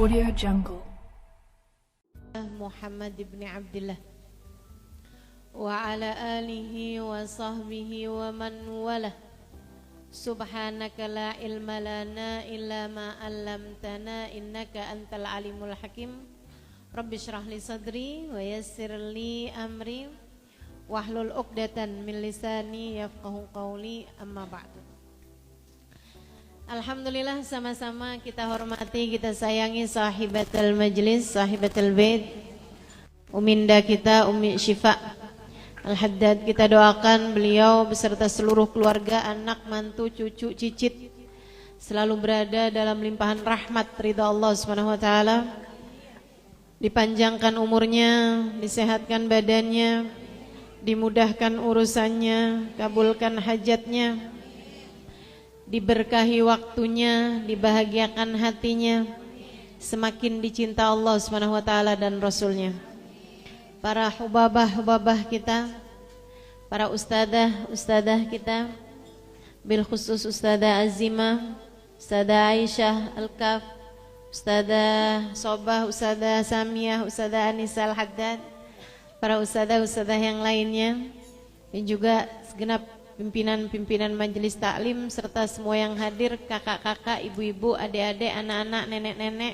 Audio Jungle. Muhammad ibn Abdullah wa ala alihi wa sahbihi wa man walah. Subhanaka la ilma lana illa ma 'allamtana innaka antal alimul hakim. Rabbi shrah li sadri wa yassir li amri wahlul 'uqdatan min lisani yafqahu qawli, amma ba'du. Alhamdulillah, sama-sama kita hormati, kita sayangi sahibatul majlis, sahibatul bait, uminda kita Umi Syifa Al-Haddad. Kita doakan beliau beserta seluruh keluarga, anak, mantu, cucu, cicit selalu berada dalam limpahan rahmat ridha Allah Subhanahu wa taala. Dipanjangkan umurnya, disehatkan badannya, dimudahkan urusannya, kabulkan hajatnya, diberkahi waktunya, dibahagiakan hatinya, semakin dicinta Allah Subhanahu wa taala dan Rasulnya. Para hubabah kita, para ustadah kita, bil khusus Ustadzah Azimah, Ustadzah Aisyah Al-Kaf, Ustadzah Sobah, Ustadzah Samiyah, Ustadzah Anissa Al-Haddad, para ustadah yang lainnya, dan juga segenap pimpinan-pimpinan majelis taklim serta semua yang hadir, kakak-kakak, ibu-ibu, adik-adik, anak-anak, nenek-nenek,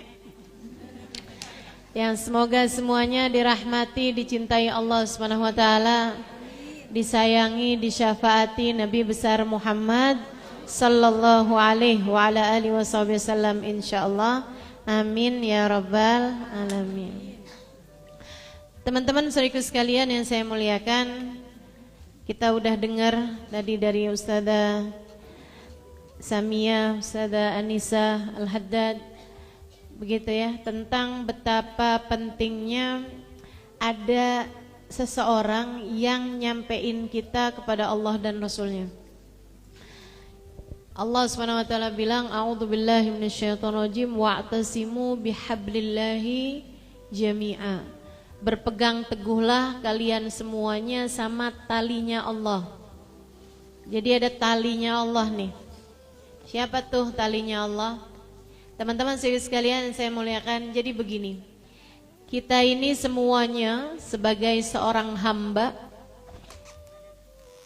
yang semoga semuanya dirahmati, dicintai Allah Subhanahu wa taala, disayangi, disyafaati Nabi besar Muhammad sallallahu alaihi wa ala alihi wasallam insyaallah. Amin ya rabbal alamin. Teman-teman saudaraku sekalian yang saya muliakan, kita udah dengar tadi dari Ustadzah Samiyah, Ustadzah Anissa Al-Haddad, begitu ya, tentang betapa pentingnya ada seseorang yang nyampein kita kepada Allah dan Rasulnya. Allah Subhanahu wa taala bilang, a'udzubillahi minasyaitonirrajim, wa'tasimu bihablillahi jami'a. Berpegang teguhlah kalian semuanya sama talinya Allah. Jadi ada talinya Allah nih. Siapa tuh talinya Allah? Teman-teman sekalian yang saya muliakan, jadi begini, kita ini semuanya sebagai seorang hamba,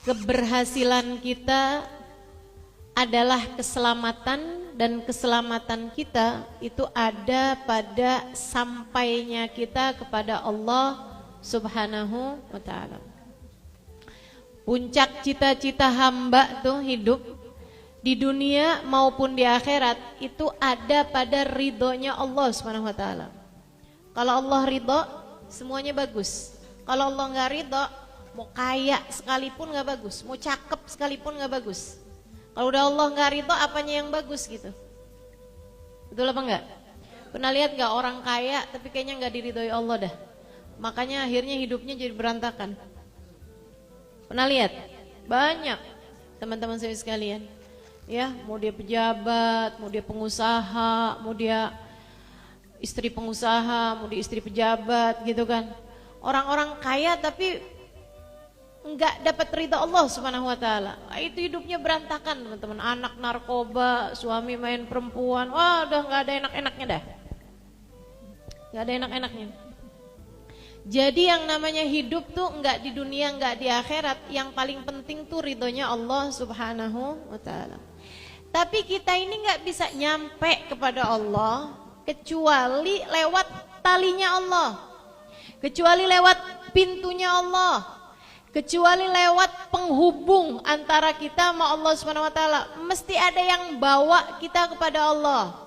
keberhasilan kita adalah keselamatan, dan keselamatan kita itu ada pada sampainya kita kepada Allah Subhanahu wa taala. Puncak cita-cita hamba tuh hidup di dunia maupun di akhirat itu ada pada ridhonya Allah Subhanahu wa taala. Kalau Allah ridho, semuanya bagus. Kalau Allah nggak ridho, mau kaya sekalipun nggak bagus, mau cakep sekalipun nggak bagus. Kalau udah Allah nggak ridho, apanya yang bagus gitu? Betul apa enggak? Pernah lihat nggak orang kaya tapi kayaknya nggak diridhoi Allah dah, makanya akhirnya hidupnya jadi berantakan? Pernah lihat? Banyak teman-teman saya sekalian, ya, mau dia pejabat, mau dia pengusaha, mau dia istri pengusaha, mau dia istri pejabat gitu kan. Orang-orang kaya tapi enggak dapat ridha Allah Subhanahu wa taala. Itu hidupnya berantakan, teman-teman. Anak narkoba, suami main perempuan. Wah, udah enggak ada enak-enaknya dah. Enggak ada enak-enaknya. Jadi yang namanya hidup tuh enggak di dunia, enggak di akhirat. Yang paling penting tuh ridhonya Allah Subhanahu wa taala. Tapi kita ini enggak bisa nyampe kepada Allah kecuali lewat talinya Allah. Kecuali lewat pintunya Allah. Kecuali lewat penghubung antara kita sama Allah Subhanahu wa taala. Mesti ada yang bawa kita kepada Allah.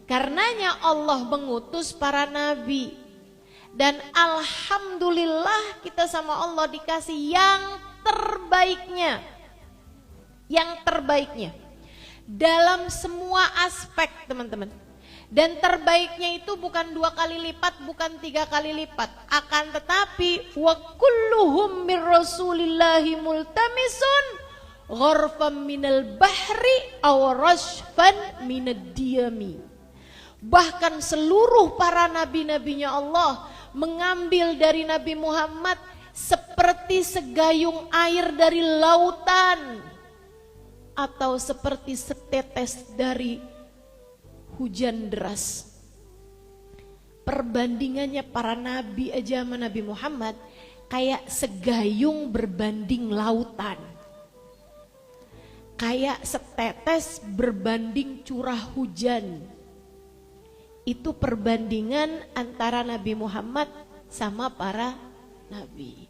Karenanya Allah mengutus para nabi. Dan alhamdulillah kita sama Allah dikasih yang terbaiknya. Yang terbaiknya dalam semua aspek, teman-teman. Dan terbaiknya itu bukan 2 kali lipat, bukan 3 kali lipat. Akan tetapi wa kulluhum mir rasulillahi multamisun gharfam minal bahri aw rashfan minad diyami. Bahkan seluruh para nabi-nabinya Allah mengambil dari Nabi Muhammad seperti segayung air dari lautan atau seperti setetes dari hujan deras. Perbandingannya para nabi aja sama Nabi Muhammad kayak segayung berbanding lautan. Kayak setetes berbanding curah hujan. Itu perbandingan antara Nabi Muhammad sama para nabi.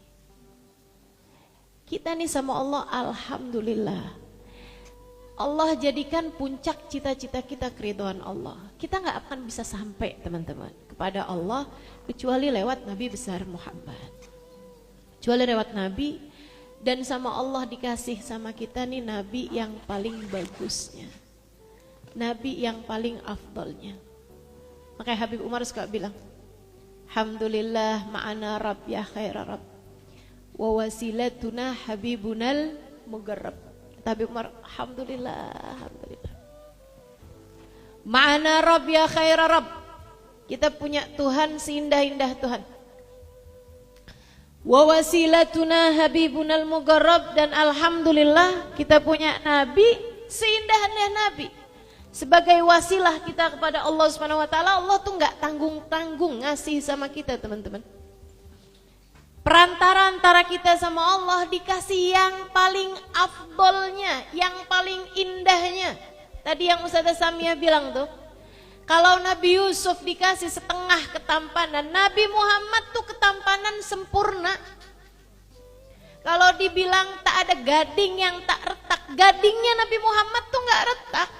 Kita nih sama Allah, alhamdulillah. Allah jadikan puncak cita-cita kita keridhaan Allah. Kita gak akan bisa sampai teman-teman kepada Allah kecuali lewat Nabi besar Muhammad. Kecuali lewat Nabi, dan sama Allah dikasih sama kita nih Nabi yang paling bagusnya, Nabi yang paling afdalnya. Makanya Habib Umar suka bilang, alhamdulillah ma'ana Rabb ya khaira Rabb wa wasilatuna habibunal mugarrab. Habib Umar, alhamdulillah, alhamdulillah. Ma'ana Rabb ya khaira Rabb. Kita punya Tuhan seindah-indah Tuhan. Wa wasilatuna habibunal mugarrab, dan alhamdulillah kita punya nabi seindah-indah nabi. Sebagai wasilah kita kepada Allah Subhanahu wa taala, Allah tuh enggak tanggung-tanggung ngasih sama kita, teman-teman. Perantara antara kita sama Allah dikasih yang paling afdolnya, yang paling indahnya. Tadi yang Ustazah Samia bilang tuh, kalau Nabi Yusuf dikasih setengah ketampanan, Nabi Muhammad tuh ketampanan sempurna. Kalau dibilang tak ada gading yang tak retak, gadingnya Nabi Muhammad tuh gak retak.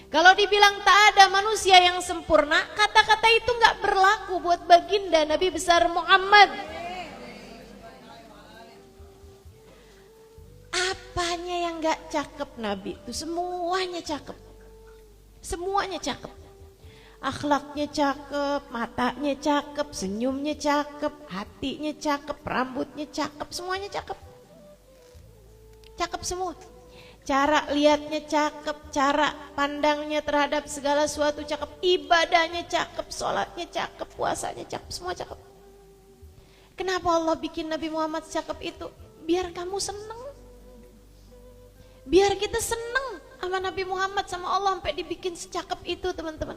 Kalau dibilang tak ada manusia yang sempurna, kata-kata itu gak berlaku buat baginda Nabi besar Muhammad. Apanya yang gak cakep Nabi itu? Semuanya cakep. Semuanya cakep. Akhlaknya cakep, matanya cakep, senyumnya cakep, hatinya cakep, rambutnya cakep, semuanya cakep. Cakep semua. Cara lihatnya cakep, cara pandangnya terhadap segala sesuatu cakep, ibadahnya cakep, sholatnya cakep, puasanya cakep, semua cakep. Kenapa Allah bikin Nabi Muhammad cakep itu? Biar kamu seneng. Biar kita seneng sama Nabi Muhammad, sama Allah sampai dibikin secakep itu, teman-teman.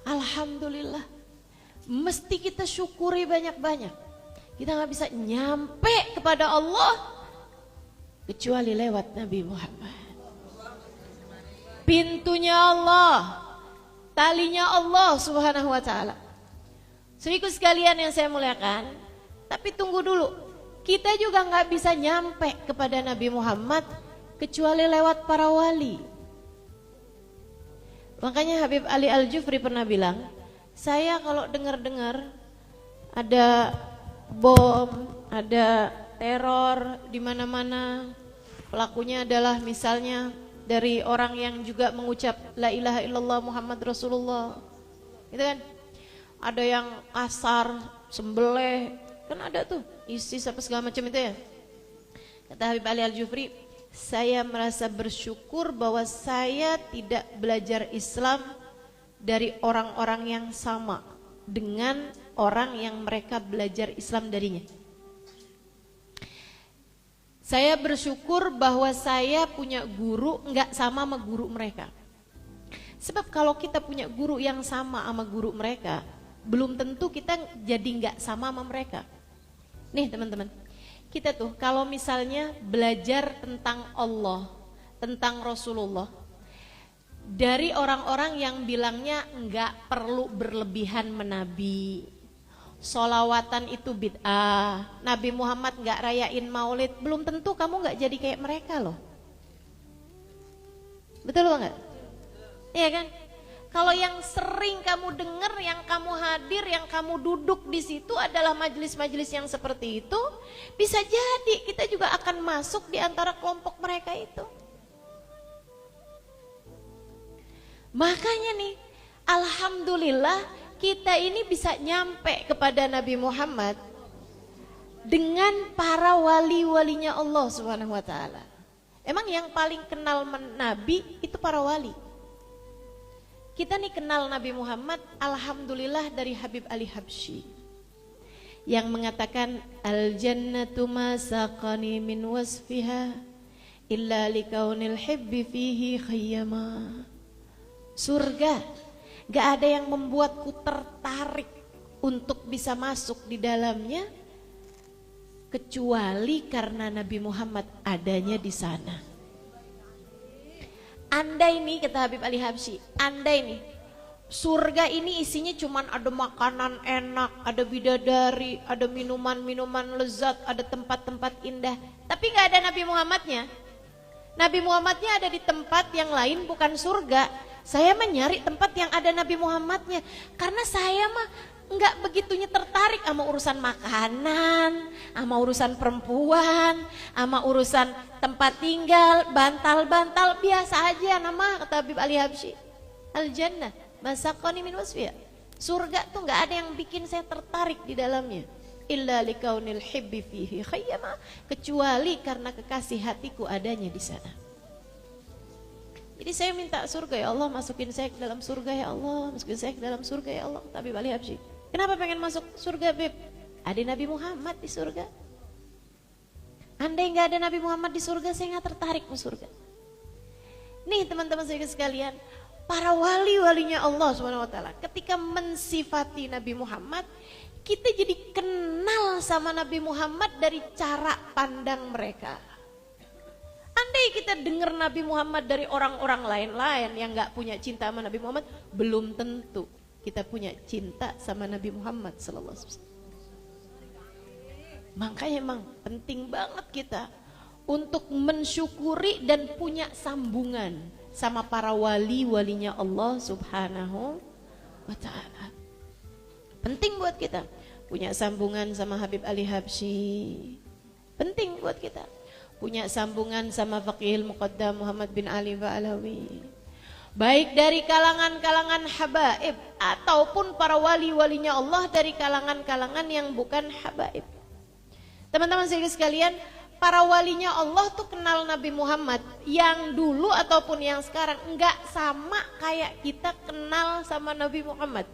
Alhamdulillah. Mesti kita syukuri banyak-banyak. Kita gak bisa nyampe kepada Allah kecuali lewat Nabi Muhammad. Pintunya Allah, talinya Allah Subhanahu wa taala. Saudaraku sekalian yang saya muliakan, tapi tunggu dulu. Kita juga nggak bisa nyampe kepada Nabi Muhammad kecuali lewat para wali. Makanya Habib Ali Al-Jufri pernah bilang, saya kalau dengar-dengar ada bom, ada teror di mana-mana, pelakunya adalah misalnya dari orang yang juga mengucap la ilaha illallah Muhammad Rasulullah, gitu kan? Ada yang kasar, sembelih, kan ada tuh ISIS apa segala macam itu ya. Kata Habib Ali Al-Jufri, saya merasa bersyukur bahwa saya tidak belajar Islam dari orang-orang yang sama dengan orang yang mereka belajar Islam darinya. Saya bersyukur bahwa saya punya guru enggak sama sama guru mereka. Sebab kalau kita punya guru yang sama sama guru mereka, belum tentu kita jadi enggak sama sama mereka. Nih teman-teman, kita tuh kalau misalnya belajar tentang Allah, tentang Rasulullah, dari orang-orang yang bilangnya enggak perlu berlebihan menabi, sholawatan itu bid'ah, Nabi Muhammad gak rayain maulid, belum tentu kamu gak jadi kayak mereka loh. Betul gak? Iya kan? Kalau yang sering kamu dengar, yang kamu hadir, yang kamu duduk di situ adalah majelis-majelis yang seperti itu, bisa jadi kita juga akan masuk di antara kelompok mereka itu. Makanya nih, alhamdulillah kita ini bisa nyampe kepada Nabi Muhammad dengan para wali-walinya Allah Subhanahu wa taala. Emang yang paling kenal Nabi itu para wali. Kita nih kenal Nabi Muhammad alhamdulillah dari Habib Ali Habsyi yang mengatakan al-jannatu ma saqani min wasfiha illa likaunil hibbi fihi khayyama. Surga Gak ada yang membuatku tertarik untuk bisa masuk di dalamnya kecuali karena Nabi Muhammad adanya di sana. Andai nih, kata Habib Ali Habsyi, andai nih surga ini isinya cuman ada makanan enak, ada bidadari, ada minuman-minuman lezat, ada tempat-tempat indah, tapi gak ada Nabi Muhammadnya. Nabi Muhammadnya ada di tempat yang lain, bukan surga. Saya menyari tempat yang ada Nabi Muhammadnya, karena saya mah nggak begitunya tertarik sama urusan makanan, sama urusan perempuan, sama urusan tempat tinggal, bantal-bantal biasa aja. Nama kata Habib Ali Habsyi, al jannah masaqani min wasfiya. Surga tuh nggak ada yang bikin saya tertarik di dalamnya. Illa likaunil hibbi fihi khayyama, kecuali karena kekasih hatiku adanya di sana. Jadi saya minta surga, ya Allah masukin saya ke dalam surga, ya Allah masukin saya ke dalam surga, ya Allah. Tapi Habib Ali Habsyi, kenapa pengen masuk surga, Beb? Ada Nabi Muhammad di surga. Andai nggak ada Nabi Muhammad di surga, saya nggak tertarik ke surga. Nih teman-teman saya sekalian, para wali-walinya Allah SWT ketika mensifati Nabi Muhammad, kita jadi kenal sama Nabi Muhammad dari cara pandang mereka. Andai kita dengar Nabi Muhammad dari orang-orang lain-lain yang nggak punya cinta sama Nabi Muhammad, belum tentu kita punya cinta sama Nabi Muhammad sallallahu alaihi wasallam. Makanya emang penting banget kita untuk mensyukuri dan punya sambungan sama para wali-walinya Allah Subhanahu wa ta'ala. Penting buat kita punya sambungan sama Habib Ali Habsyi. Penting buat kita punya sambungan sama Faqihil Muqaddam Muhammad bin Ali Ba'alawi, baik dari kalangan-kalangan habaib ataupun para wali-walinya Allah dari kalangan-kalangan yang bukan habaib. Teman-teman sekalian, para walinya Allah tuh kenal Nabi Muhammad yang dulu ataupun yang sekarang enggak sama kayak kita kenal sama Nabi Muhammad.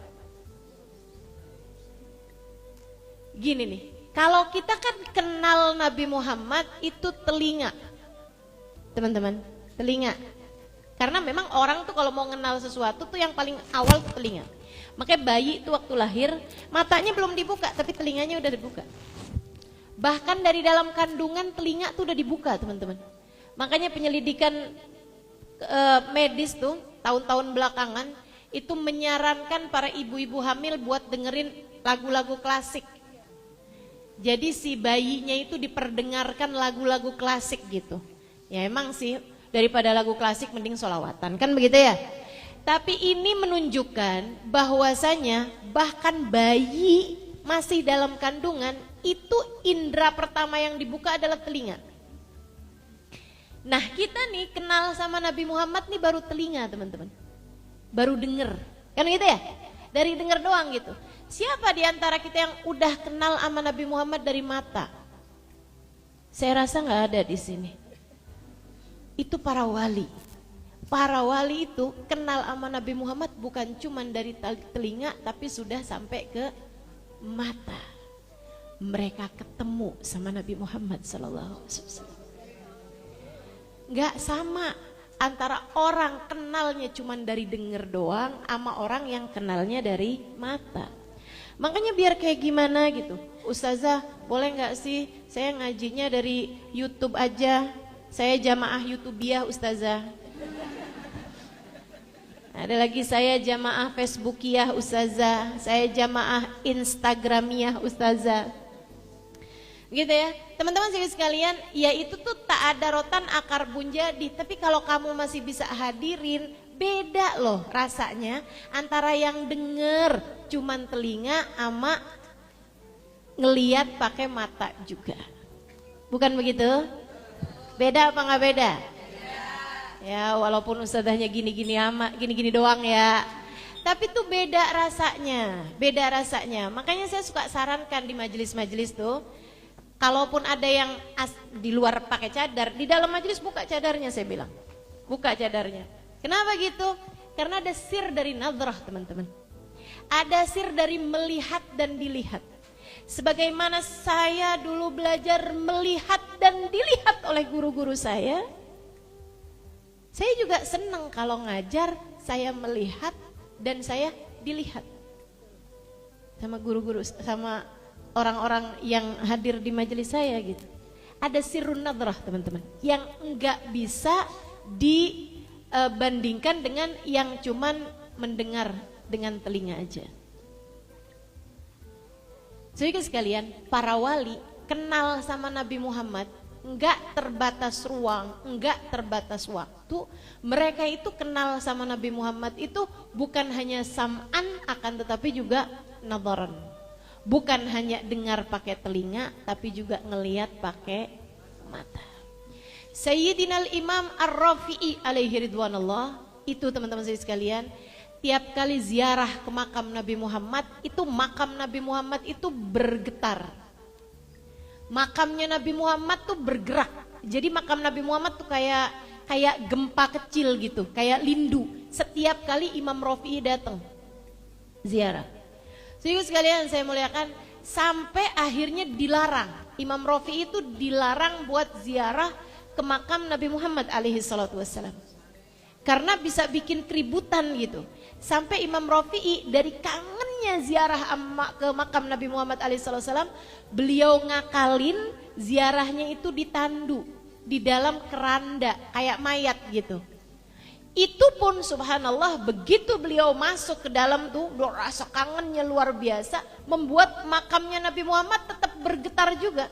Gini nih, kalau kita kan kenal Nabi Muhammad itu telinga, teman-teman, telinga. Karena memang orang tuh kalau mau kenal sesuatu tuh yang paling awal tuh telinga. Makanya bayi itu waktu lahir matanya belum dibuka tapi telinganya udah dibuka. Bahkan dari dalam kandungan telinga tuh udah dibuka, teman-teman. Makanya penyelidikan medis tuh tahun-tahun belakangan itu menyarankan para ibu-ibu hamil buat dengerin lagu-lagu klasik. Jadi si bayinya itu diperdengarkan lagu-lagu klasik gitu. Ya emang sih daripada lagu klasik mending sholawatan, kan begitu ya. Tapi ini menunjukkan bahwasanya bahkan bayi masih dalam kandungan itu indera pertama yang dibuka adalah telinga. Nah kita nih kenal sama Nabi Muhammad nih baru telinga, teman-teman. Baru denger, kan gitu ya. Dari denger doang gitu. Siapa di antara kita yang udah kenal sama Nabi Muhammad dari mata? Saya rasa nggak ada di sini. Itu para wali. Para wali itu kenal sama Nabi Muhammad bukan cuma dari telinga, tapi sudah sampai ke mata. Mereka ketemu sama Nabi Muhammad sallallahu alaihi wasallam. Nggak sama antara orang kenalnya cuma dari denger doang sama orang yang kenalnya dari mata. Makanya biar kayak gimana gitu, Ustazah boleh nggak sih saya ngajinya dari YouTube aja, saya jamaah YouTubiah Ustazah. Ada lagi saya jamaah Facebookiah Ustazah, saya jamaah Instagramiah Ustazah. Gitu ya, teman-teman sekalian, ya itu tuh tak ada rotan akar bunjadi, tapi kalau kamu masih bisa hadirin, beda loh rasanya antara yang denger cuman telinga sama ngeliat pakai mata juga. Bukan begitu? Beda apa nggak beda? Ya walaupun ustazahnya gini-gini doang ya. Tapi tuh beda rasanya. Makanya saya suka sarankan di majelis-majelis tuh, kalaupun ada yang di luar pakai cadar, di dalam majelis buka cadarnya, saya bilang. Buka cadarnya. Kenapa gitu? Karena ada sir dari nazrah, teman-teman. Ada sir dari melihat dan dilihat. Sebagaimana saya dulu belajar melihat dan dilihat oleh guru-guru saya juga senang kalau ngajar saya melihat dan saya dilihat sama guru-guru, sama orang-orang yang hadir di majelis saya gitu. Ada sirrun nadrah teman-teman, yang enggak bisa dibandingkan dengan yang cuman mendengar dengan telinga aja. Saudara sekalian, para wali kenal sama Nabi Muhammad enggak terbatas ruang, enggak terbatas waktu. Mereka itu kenal sama Nabi Muhammad itu bukan hanya sam'an, akan tetapi juga nadharan. Bukan hanya dengar pakai telinga, tapi juga ngelihat pakai mata. Sayyidina Imam Ar-Rafi'i alaihi ridwanullah, itu teman-teman saya sekalian, tiap kali ziarah ke makam Nabi Muhammad, itu makam Nabi Muhammad itu bergetar. Makamnya Nabi Muhammad tuh bergerak. Jadi makam Nabi Muhammad tuh kayak gempa kecil gitu, kayak lindu. Setiap kali Imam Rafi'i datang ziarah. Saudara sekalian saya muliakan, sampai akhirnya dilarang. Imam Rafi'i itu dilarang buat ziarah ke makam Nabi Muhammad alaihi salatu wassalam. Karena bisa bikin keributan gitu. Sampai Imam Rafi'i dari kangennya ziarah ke makam Nabi Muhammad SAW, beliau ngakalin ziarahnya itu ditandu di dalam keranda kayak mayat gitu. Itu pun subhanallah, begitu beliau masuk ke dalam tuh, rasa kangennya luar biasa, membuat makamnya Nabi Muhammad tetap bergetar juga.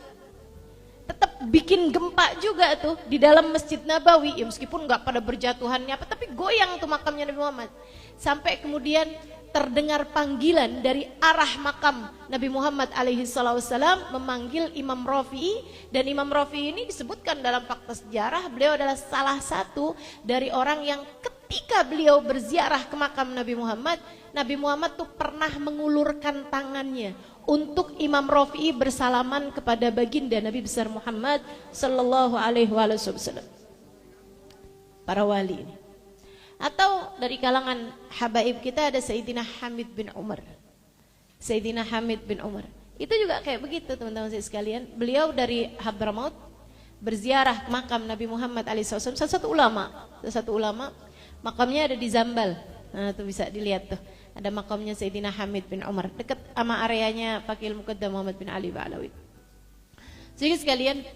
Tetap bikin gempa juga tuh di dalam Masjid Nabawi, ya meskipun nggak pada berjatuhannya apa, tapi goyang tuh makamnya Nabi Muhammad. Sampai kemudian terdengar panggilan dari arah makam Nabi Muhammad alaihi wasallam memanggil Imam Rafi'i, dan Imam Rafi'i ini disebutkan dalam fakta sejarah beliau adalah salah satu dari orang yang ketika beliau berziarah ke makam Nabi Muhammad tuh pernah mengulurkan tangannya untuk Imam Rafi'i bersalaman kepada baginda Nabi besar Muhammad sallallahu alaihi wasallam. Para wali ini. Atau dari kalangan habaib kita ada Sayyidina Hamid bin Umar. Sayyidina Hamid bin Umar. Itu juga kayak begitu teman-teman sekalian. Beliau dari Hadramaut berziarah ke makam Nabi Muhammad SAW. Salah satu ulama. Makamnya ada di Zambal. Nah itu bisa dilihat tuh. Ada makamnya Sayyidina Hamid bin Umar. Dekat sama areanya Fakil Muqaddam Muhammad bin Ali Ba'alawi. Jadi sekalian,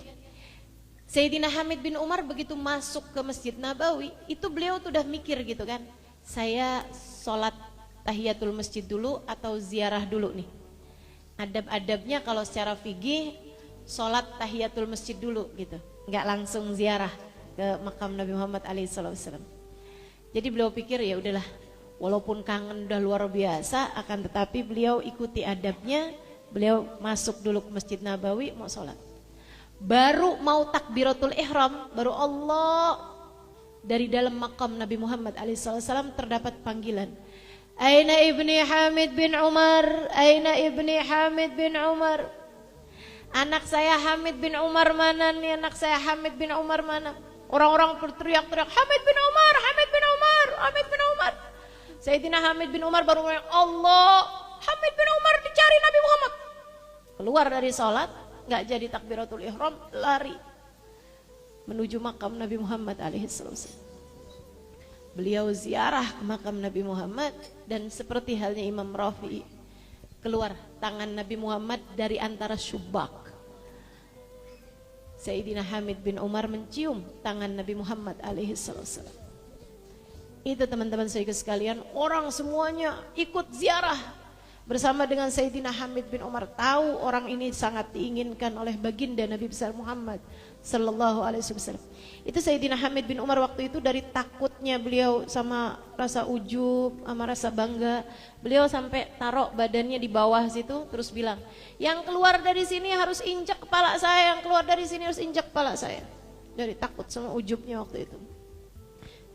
Sayyidina Hamid bin Umar begitu masuk ke Masjid Nabawi, itu beliau tuh udah mikir gitu kan, saya sholat tahiyatul masjid dulu atau ziarah dulu nih. Adab-adabnya kalau secara fikih, sholat tahiyatul masjid dulu gitu, nggak langsung ziarah ke makam Nabi Muhammad SAW. Jadi beliau pikir ya udahlah, walaupun kangen udah luar biasa, akan tetapi beliau ikuti adabnya, beliau masuk dulu ke Masjid Nabawi mau sholat. Baru mau takbiratul ihram, baru Allah, dari dalam makam Nabi Muhammad SAW terdapat panggilan, Aina ibni Hamid bin Umar, Aina ibni Hamid bin Umar. Anak saya Hamid bin Umar mana nih, anak saya Hamid bin Umar mana? Orang-orang berteriak-teriak, Hamid bin Umar, Hamid bin Umar, Hamid bin Umar. Sayyidina Hamid bin Umar baru ngomong, Allah, Hamid bin Umar dicari Nabi Muhammad. Keluar dari sholat, nggak jadi takbiratul ihram, lari menuju makam Nabi Muhammad SAW. Beliau ziarah ke makam Nabi Muhammad, dan seperti halnya Imam Rafi'i, keluar tangan Nabi Muhammad dari antara syubak. Sayyidina Hamid bin Umar mencium tangan Nabi Muhammad SAW. Itu teman-teman saya sekalian, orang semuanya ikut ziarah bersama dengan Sayyidina Hamid bin Umar. Tahu orang ini sangat diinginkan oleh baginda Nabi besar Muhammad sallallahu alaihi wasallam. Itu Sayyidina Hamid bin Umar waktu itu dari takutnya beliau sama rasa ujub, sama rasa bangga, beliau sampai taruh badannya di bawah situ terus bilang, yang keluar dari sini harus injak kepala saya, yang keluar dari sini harus injak kepala saya. Dari takut sama ujubnya waktu itu.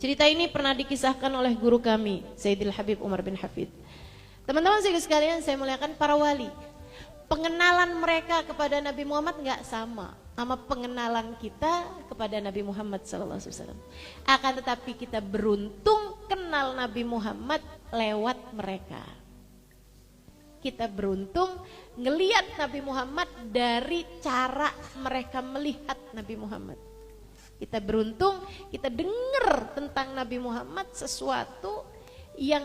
Cerita ini pernah dikisahkan oleh guru kami, Sayyidil Habib Umar bin Hafid. Teman-teman sekalian, saya muliakan para wali. Pengenalan mereka kepada Nabi Muhammad nggak sama pengenalan kita kepada Nabi Muhammad SAW. Akan tetapi kita beruntung kenal Nabi Muhammad lewat mereka. Kita beruntung ngelihat Nabi Muhammad dari cara mereka melihat Nabi Muhammad. Kita beruntung kita dengar tentang Nabi Muhammad sesuatu yang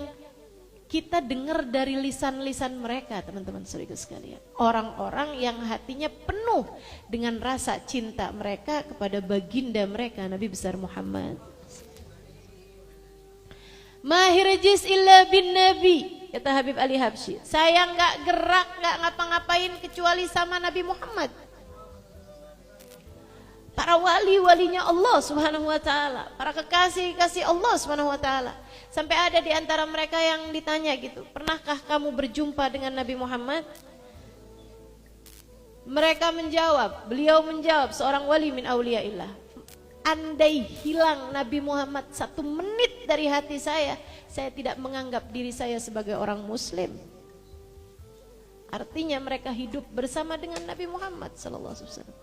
kita dengar dari lisan-lisan mereka, teman-teman saudara sekalian. Orang-orang yang hatinya penuh dengan rasa cinta mereka kepada baginda mereka Nabi besar Muhammad. Mahirjis illa bin Nabi, kata Habib Ali Habsyi. Saya nggak gerak, nggak ngapa-ngapain kecuali sama Nabi Muhammad. Para wali-walinya Allah Subhanahu wa taala, para kekasih-kekasih Allah Subhanahu wa taala. Sampai ada di antara mereka yang ditanya gitu, "Pernahkah kamu berjumpa dengan Nabi Muhammad?" Mereka menjawab, beliau menjawab, seorang wali min auliyaillah, andai hilang Nabi Muhammad 1 menit dari hati saya tidak menganggap diri saya sebagai orang muslim. Artinya mereka hidup bersama dengan Nabi Muhammad sallallahu alaihi wasallam.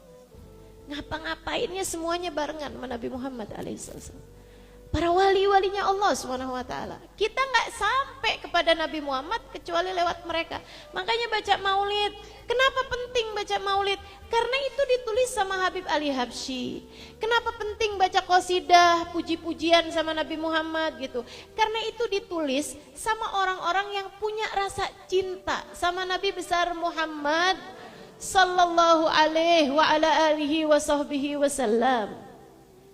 Ngapa-ngapainnya semuanya barengan sama Nabi Muhammad alaihissalam. Para wali-walinya Allah Subhanahu wa taala. Kita nggak sampai kepada Nabi Muhammad kecuali lewat mereka. Makanya baca maulid. Kenapa penting baca maulid? Karena itu ditulis sama Habib Ali Habsyi. Kenapa penting baca qasidah, puji-pujian sama Nabi Muhammad gitu? Karena itu ditulis sama orang-orang yang punya rasa cinta sama Nabi besar Muhammad sallallahu alaihi wa ala alihi wa sahbihi wasallam.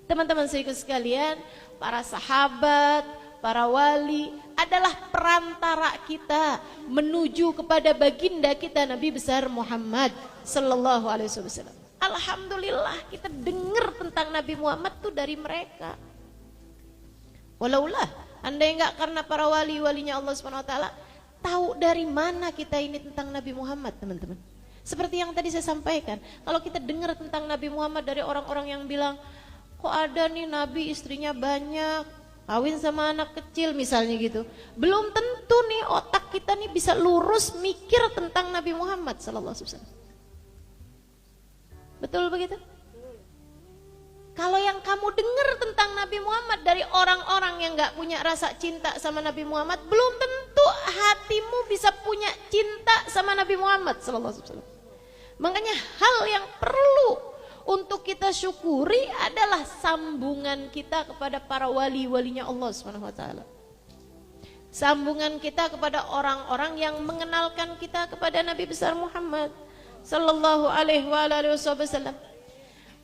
Teman-teman sekalian, para sahabat, para wali adalah perantara kita menuju kepada baginda kita Nabi besar Muhammad sallallahu alaihi wasallam. Alhamdulillah kita dengar tentang Nabi Muhammad tuh dari mereka. Walaulah andai enggak karena para wali-walinya Allah Subhanahu wa taala, tahu dari mana kita ini tentang Nabi Muhammad, teman-teman? Seperti yang tadi saya sampaikan, kalau kita dengar tentang Nabi Muhammad dari orang-orang yang bilang, kok ada nih Nabi istrinya banyak, kawin sama anak kecil misalnya gitu. Belum tentu nih otak kita nih bisa lurus mikir tentang Nabi Muhammad sallallahu alaihi wasallam. Betul begitu? Kalau yang kamu dengar tentang Nabi Muhammad dari orang-orang yang gak punya rasa cinta sama Nabi Muhammad, belum tentu hatimu bisa punya cinta sama Nabi Muhammad sallallahu alaihi wasallam. Makanya hal yang perlu untuk kita syukuri adalah sambungan kita kepada para wali-walinya Allah Subhanahu wa taala. Sambungan kita kepada orang-orang yang mengenalkan kita kepada Nabi besar Muhammad sallallahu alaihi wasallam.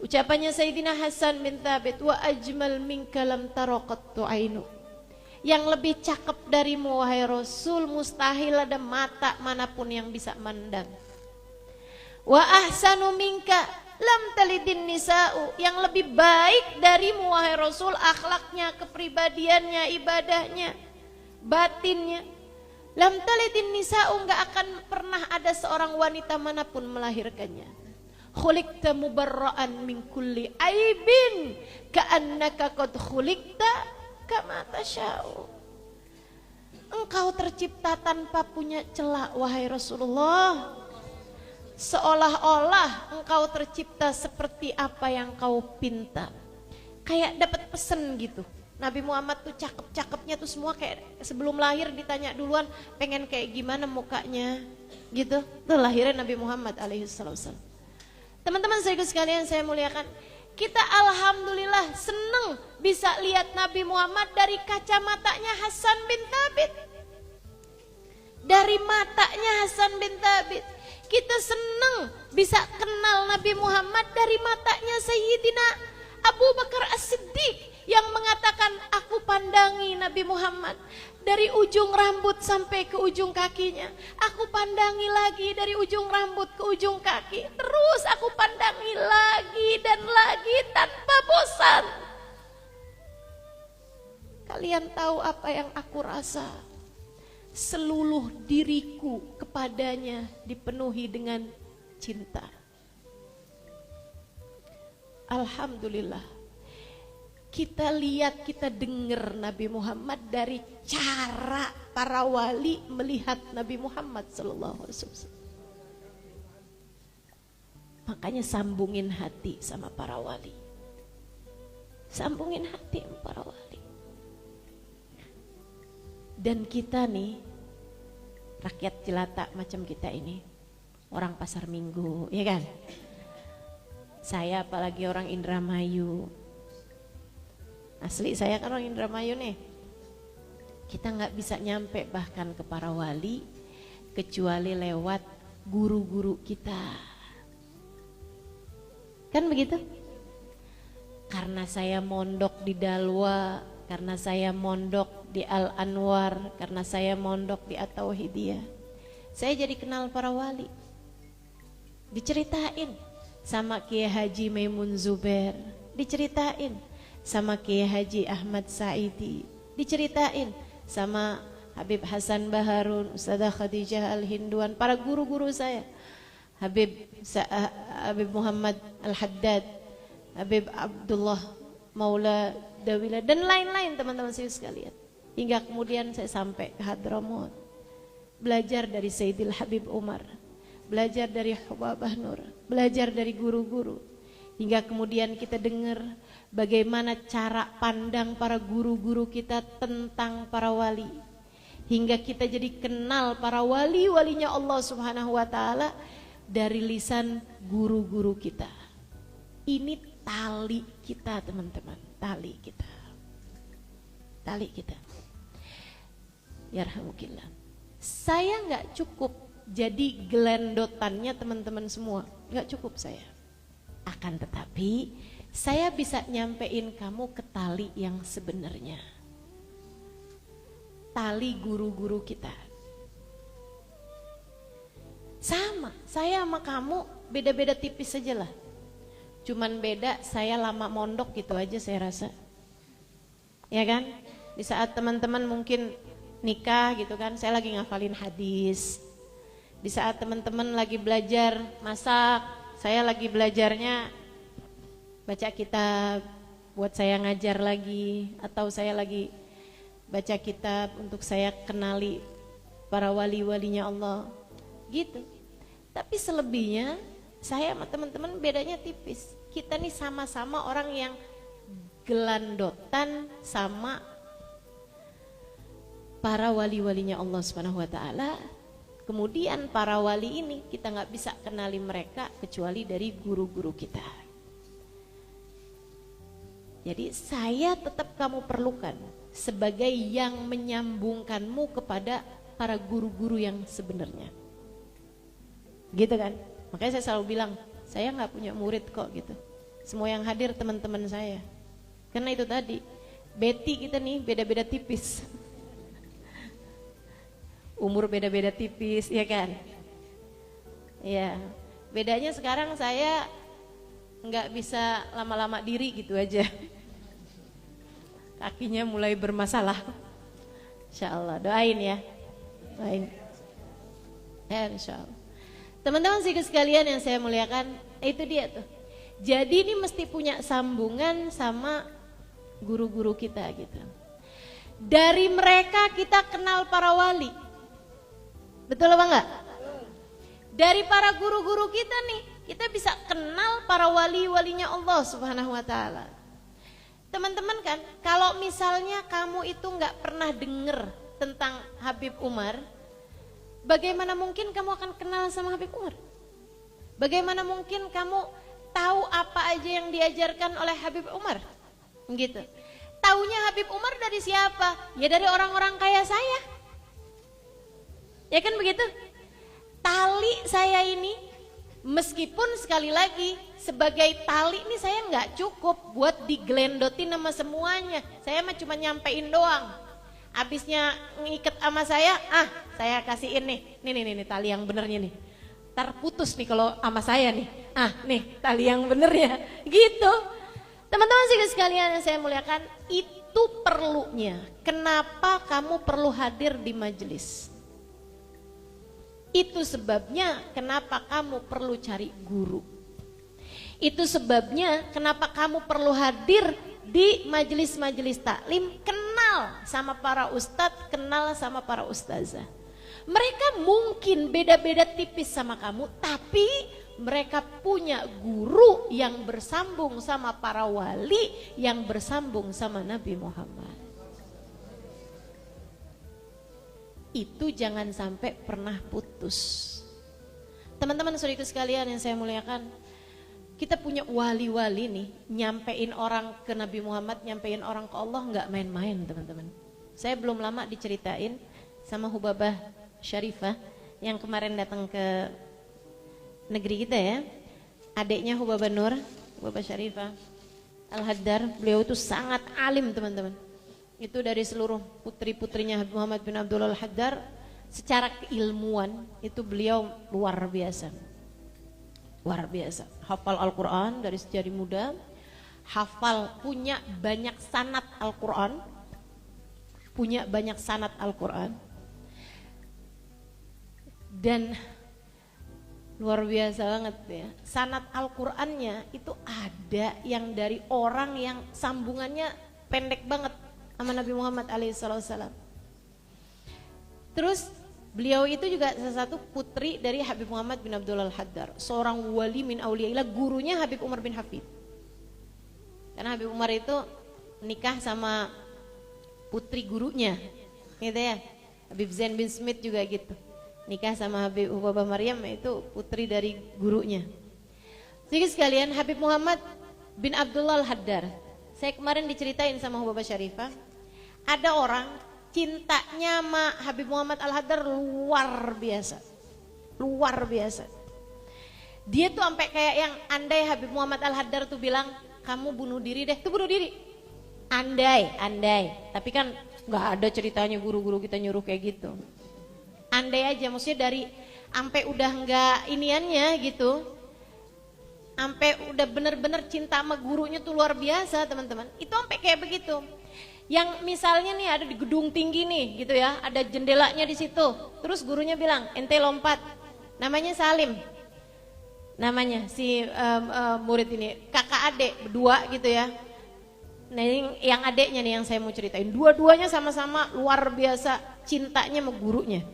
Ucapannya Sayyidina Hasan bin Thabit, wa ajmal minka lam taraqattu ainu. Yang lebih cakep darimu wahai Rasul, mustahil ada mata manapun yang bisa mandang. Wa ahsanu minka lam talidin nisa'u. Yang lebih baik darimu wahai Rasul, akhlaknya, kepribadiannya, ibadahnya, batinnya. Lam talidin nisa'u, enggak akan pernah ada seorang wanita manapun melahirkannya. Khuliqta mubarra'an min kulli aibin ka'annaka qad khuliqta kama tasya'u. Engkau tercipta tanpa punya celah wahai Rasulullah. Seolah-olah engkau tercipta seperti apa yang kau pinta. Kayak dapat pesan gitu. Nabi Muhammad tuh cakep-cakepnya tuh semua kayak sebelum lahir ditanya duluan pengen kayak gimana mukanya gitu. Tuh lahirnya Nabi Muhammad alaihi wasallam. Teman-teman sekalian saya muliakan, kita alhamdulillah seneng bisa lihat Nabi Muhammad dari kacamatanya Hasan bin Thabit. Dari matanya Hasan bin Thabit. Kita senang bisa kenal Nabi Muhammad dari matanya Sayyidina Abu Bakar As-Siddiq yang mengatakan, aku pandangi Nabi Muhammad dari ujung rambut sampai ke ujung kakinya. Aku pandangi lagi dari ujung rambut ke ujung kaki. Terus aku pandangi lagi dan lagi tanpa bosan. Kalian tahu apa yang aku rasa? Seluruh diriku kepadanya dipenuhi dengan cinta. Alhamdulillah. Kita lihat, kita dengar Nabi Muhammad dari cara para wali melihat Nabi Muhammad sallallahu alaihi wasallam. Makanya sambungin hati sama para wali. Sambungin hati sama para wali. Dan kita nih, rakyat jelata macam kita ini, orang pasar minggu, ya kan? Saya apalagi orang Indramayu. Asli saya kan orang Indramayu nih. Kita nggak bisa nyampe bahkan ke para wali kecuali lewat guru-guru kita. Kan begitu? Karena saya mondok di Dalwa, karena saya mondok di Al-Anwar, karena saya mondok di At-Tauhidiyah, saya jadi kenal para wali. Diceritain sama Kiai Haji Maimun Zubair, diceritain sama Kiai Haji Ahmad Saidi, diceritain sama Habib Hasan Baharun, Ustazah Khadijah Al-Hinduan, para guru-guru saya, Habib Muhammad Al-Haddad, Habib Abdullah Maula Dawila, dan lain-lain teman-teman saya sekalian. Hingga kemudian saya sampai ke Hadramaut, belajar dari Sayyidil Habib Umar, belajar dari Hubabah Nur, belajar dari guru-guru. Hingga kemudian kita dengar bagaimana cara pandang para guru-guru kita tentang para wali. Hingga kita jadi kenal para wali-walinya Allah Subhanahu wa ta'ala dari lisan guru-guru kita. Ini tali kita teman-teman, tali kita. Tali kita. Yarhamukillah. Saya nggak cukup jadi gelendotannya teman-teman semua, nggak cukup saya. Akan tetapi saya bisa nyampein kamu ke tali yang sebenarnya. Tali guru-guru kita. Sama, saya sama kamu beda-beda tipis saja lah. Cuman beda saya lama mondok gitu aja saya rasa. Ya kan? Di saat teman-teman mungkin nikah gitu kan, saya lagi ngafalin hadis. Di saat teman-teman lagi belajar masak, saya lagi belajarnya baca kitab buat saya ngajar lagi, atau saya lagi baca kitab untuk saya kenali para wali-walinya Allah gitu. Tapi selebihnya saya sama teman-teman bedanya tipis. Kita nih sama-sama orang yang gelandotan sama para wali-walinya Allah Subhanahu wa ta'ala. Kemudian para wali ini kita nggak bisa kenali mereka kecuali dari guru-guru kita. Jadi saya tetap kamu perlukan sebagai yang menyambungkanmu kepada para guru-guru yang sebenarnya. Gitu kan? Makanya saya selalu bilang, saya nggak punya murid kok gitu. Semua yang hadir teman-teman saya. Karena itu tadi, Betty kita nih beda-beda tipis. Umur beda-beda tipis, ya kan? Ya, bedanya sekarang saya nggak bisa lama-lama diri gitu aja. Kakinya mulai bermasalah. Insya Allah, doain ya. Doain. Ya, insya Allah. Teman-teman sekalian yang saya muliakan, itu dia tuh. Jadi ini mesti punya sambungan sama guru-guru kita gitu. Dari mereka kita kenal para wali. Betul apa enggak? Dari para guru-guru kita nih, kita bisa kenal para wali-walinya Allah Subhanahu wa ta'ala. Teman-teman kan, kalau misalnya kamu itu enggak pernah dengar tentang Habib Umar, bagaimana mungkin kamu akan kenal sama Habib Umar? Bagaimana mungkin kamu tahu apa aja yang diajarkan oleh Habib Umar? Gitu. Taunya Habib Umar dari siapa? Ya dari orang-orang kaya saya. Ya kan begitu? Tali saya ini, meskipun sekali lagi sebagai tali ini saya nggak cukup buat digelendotin sama semuanya. Saya mah cuma nyampein doang. Abisnya ngikat sama saya kasih ini. Nih tali yang benernya nih. Ntar putus nih kalau sama saya nih. Nih tali yang benernya. Gitu. Teman-teman sekalian yang saya muliakan, itu perlunya. Kenapa kamu perlu hadir di majelis? Itu sebabnya kenapa kamu perlu cari guru. Itu sebabnya kenapa kamu perlu hadir di majelis-majelis taklim, kenal sama para ustadz, kenal sama para ustazah. Mereka mungkin beda-beda tipis sama kamu, tapi mereka punya guru yang bersambung sama para wali, yang bersambung sama Nabi Muhammad. Itu jangan sampai pernah putus. Teman-teman saudara sekalian yang saya muliakan, kita punya wali-wali nih, nyampein orang ke Nabi Muhammad, nyampein orang ke Allah nggak main-main teman-teman. Saya belum lama diceritain sama Hubabah Syarifah yang kemarin datang ke negeri kita ya. Adiknya Hubabah Nur, Hubabah Syarifah Al-Haddar, beliau itu sangat alim teman-teman. Itu dari seluruh putri-putrinya Habib Muhammad bin Abdullah Al-Haddar, secara keilmuan itu beliau luar biasa. Luar biasa. Hafal Al-Quran dari sejak muda, hafal, punya banyak sanad Al-Quran, punya banyak sanad Al-Quran, dan luar biasa banget ya. Sanad Al-Qurannya itu ada yang dari orang yang sambungannya pendek banget sama Nabi Muhammad alaihissalam. Terus beliau itu juga salah satu putri dari Habib Muhammad bin Abdullah Al-Haddar, seorang wali min auliyaillah, gurunya Habib Umar bin Hafid. Karena Habib Umar itu nikah sama putri gurunya, gitu ya. Habib Zain bin Smith juga gitu, nikah sama Habib Hubabah Maryam, itu putri dari gurunya. Jadi sekalian, Habib Muhammad bin Abdullah Al-Haddar, saya kemarin diceritain sama Hubabah Syarifah, ada orang cintanya sama Habib Muhammad Al-Haddar luar biasa. Luar biasa. Dia tuh sampai kayak yang andai Habib Muhammad Al-Haddar tuh bilang, kamu bunuh diri deh, tuh bunuh diri. Andai. Tapi kan nggak ada ceritanya guru-guru kita nyuruh kayak gitu. Andai aja, maksudnya dari sampai udah nggak iniannya gitu, sampai udah bener-bener cinta sama gurunya tuh luar biasa teman-teman. Itu sampai kayak begitu. Yang misalnya nih ada di gedung tinggi nih gitu ya, ada jendelanya di situ. Terus gurunya bilang, ente lompat. Namanya Salim. Namanya si murid ini, kakak adik berdua gitu ya. Nah ini yang adiknya nih yang saya mau ceritain. Dua-duanya sama-sama luar biasa cintanya sama gurunya.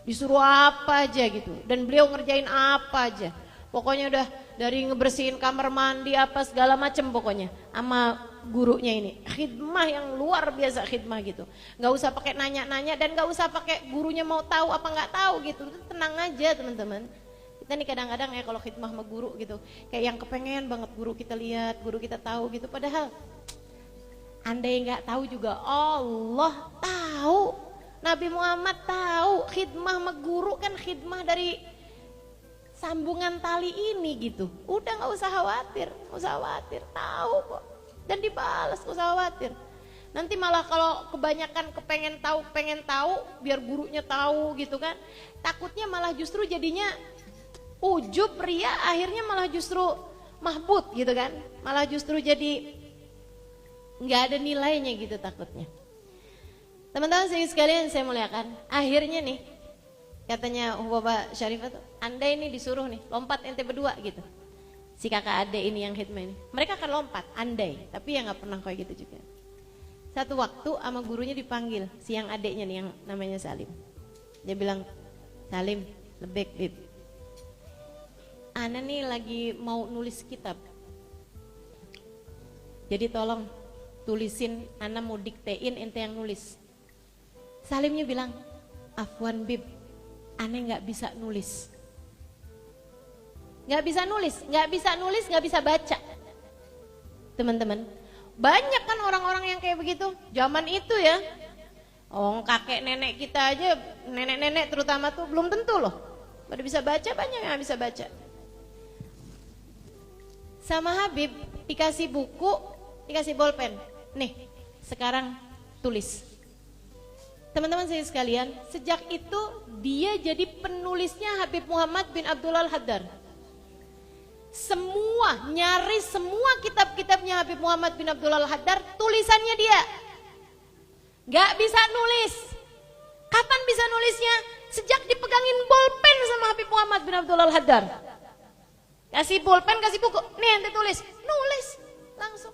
Disuruh apa aja gitu, dan beliau ngerjain apa aja. Pokoknya udah dari ngebersihin kamar mandi apa segala macem pokoknya sama gurunya ini. Khidmah yang luar biasa khidmah gitu. Nggak usah pakai nanya-nanya dan nggak usah pakai gurunya mau tahu apa nggak tahu gitu. Tenang aja teman-teman. Kita nih kadang-kadang ya kalau khidmah sama guru gitu, kayak yang kepengen banget guru kita lihat, guru kita tahu gitu. Padahal andai nggak tahu juga Allah tahu, Nabi Muhammad tahu. Khidmah sama guru kan khidmah dari sambungan tali ini gitu. Udah nggak usah khawatir, tahu kok dan dibalas, nggak usah khawatir. Nanti malah kalau kebanyakan pengen tahu biar gurunya tahu gitu kan, takutnya malah justru jadinya ujub, ria, akhirnya malah justru mahbud gitu kan, malah justru jadi nggak ada nilainya gitu takutnya. Teman-teman sekalian saya muliakan, akhirnya nih katanya Hubabah Syarifah tuh, andai ini disuruh nih lompat ente berdua gitu, si kakak adik ini yang khidmah ini, mereka akan lompat andai, tapi ya nggak pernah kayak gitu juga. Satu waktu sama gurunya dipanggil si yang adiknya nih yang namanya Salim. Dia bilang, Salim, lebek bib, ana nih lagi mau nulis kitab, jadi tolong tulisin, ana mau diktein, ente yang nulis. Salimnya bilang, afwan bib, ana nggak bisa nulis, nggak bisa baca. Teman-teman, banyak kan orang-orang yang kayak begitu zaman itu ya. Kakek nenek kita aja, nenek-nenek terutama tuh belum tentu loh pada bisa baca, banyak yang bisa baca. Sama Habib dikasih buku, dikasih bolpen, nih sekarang tulis. Teman-teman saya sekalian, sejak itu dia jadi penulisnya Habib Muhammad bin Abdullah Al-Haddar. Nyaris semua kitab-kitabnya Habib Muhammad bin Abdullah Al-Haddar tulisannya dia. Gak bisa nulis. Kapan bisa nulisnya? Sejak dipegangin bolpen sama Habib Muhammad bin Abdullah Al-Haddar. Kasih bolpen, kasih buku, nih ente tulis, langsung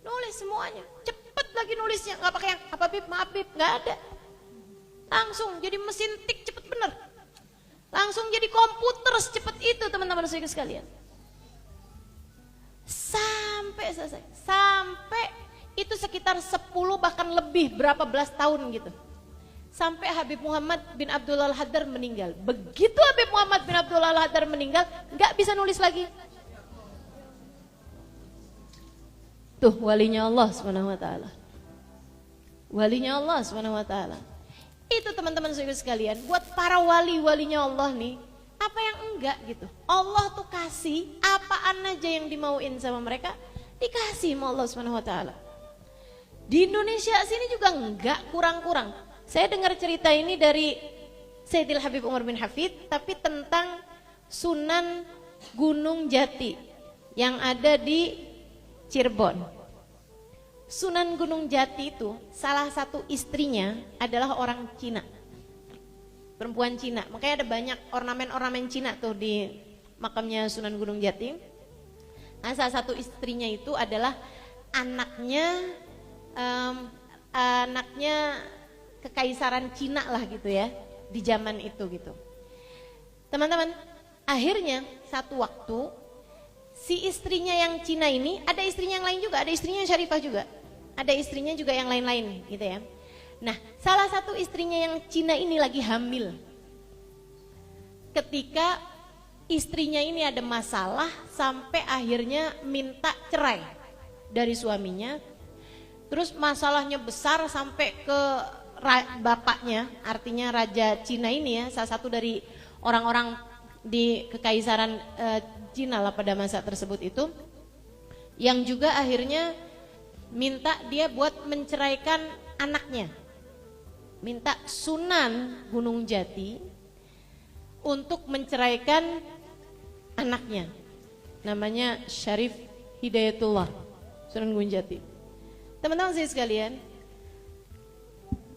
nulis semuanya, cepet lagi nulisnya, nggak pakai yang apa bib, maaf bib, nggak ada, langsung jadi mesin tik cepet bener, langsung jadi komputer secepat itu teman-teman sekalian, sampai selesai, sampai itu sekitar 10 bahkan lebih berapa belas tahun gitu. Sampai Habib Muhammad bin Abdullah Al-Haddar meninggal. Begitu Habib Muhammad bin Abdullah Al-Haddar meninggal, nggak bisa nulis lagi. Tuh walinya Allah Subhanahu wa taala. walinya Allah Subhanahu wa taala. Itu teman-teman sekalian, buat para wali-walinya Allah nih, apa yang enggak gitu. Allah tuh kasih apaan aja yang dimauin sama mereka, dikasih sama Allah Subhanahu wa taala. Di Indonesia sini juga enggak kurang-kurang. Saya dengar cerita ini dari Sayyidil Habib Umar bin Hafid, tapi tentang Sunan Gunung Jati yang ada di Cirebon. Sunan Gunung Jati itu salah satu istrinya adalah orang Cina, perempuan Cina. Makanya ada banyak ornamen-ornamen Cina tuh di makamnya Sunan Gunung Jati. Nah, salah satu istrinya itu adalah anaknya kekaisaran Cina lah gitu ya, di zaman itu gitu. Teman-teman, akhirnya satu waktu si istrinya yang Cina ini, ada istrinya yang lain juga, ada istrinya yang Syarifah juga, ada istrinya juga yang lain-lain gitu ya. Nah, salah satu istrinya yang Cina ini lagi hamil. Ketika istrinya ini ada masalah sampai akhirnya minta cerai dari suaminya. Terus masalahnya besar sampai ke bapaknya, artinya Raja Cina ini ya, salah satu dari orang-orang di kekaisaran Cina lah pada masa tersebut itu, yang juga akhirnya minta dia buat menceraikan anaknya, minta Sunan Gunung Jati untuk menceraikan anaknya, namanya Syarif Hidayatullah Sunan Gunung Jati. Teman-teman saya sekalian,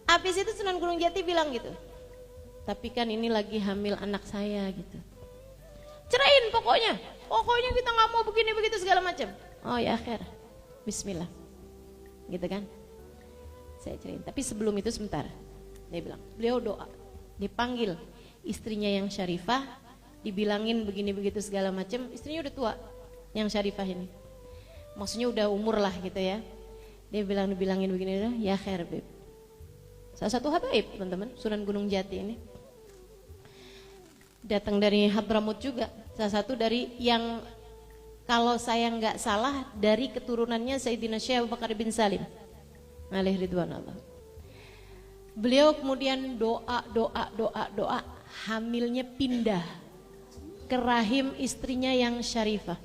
habis itu Sunan Gunung Jati bilang gitu, tapi kan ini lagi hamil anak saya gitu, ceraiin pokoknya kita nggak mau begini begitu segala macam. Oh ya akhir, Bismillah, gitu kan, saya ceraiin. Tapi sebelum itu sebentar, dia bilang, beliau doa, dipanggil istrinya yang Syarifah, dibilangin begini begitu segala macam. Istrinya udah tua, yang Syarifah ini, maksudnya udah umur lah gitu ya. Dia dibilangin begini, ya akhir beb. Salah satu habaib teman-teman, Sunan Gunung Jati ini datang dari Hadramut juga, salah satu dari yang kalau saya nggak salah dari keturunannya Sayyidina Syekh Abu Bakar bin Salim alaihi ridwanullah. Beliau kemudian doa, hamilnya pindah ke rahim istrinya yang Syarifah.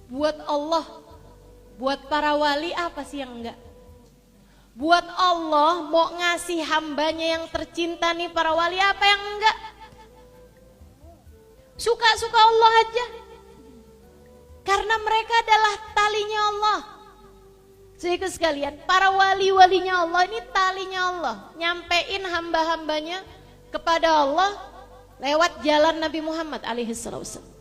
Buat Allah, buat para wali apa sih yang enggak? Buat Allah mau ngasih hambanya yang tercinta nih para wali, apa yang enggak? Suka-suka Allah aja. Karena mereka adalah talinya Allah. Saudara sekalian, para wali-walinya Allah ini talinya Allah, nyampein hamba-hambanya kepada Allah lewat jalan Nabi Muhammad alaihi wasallam.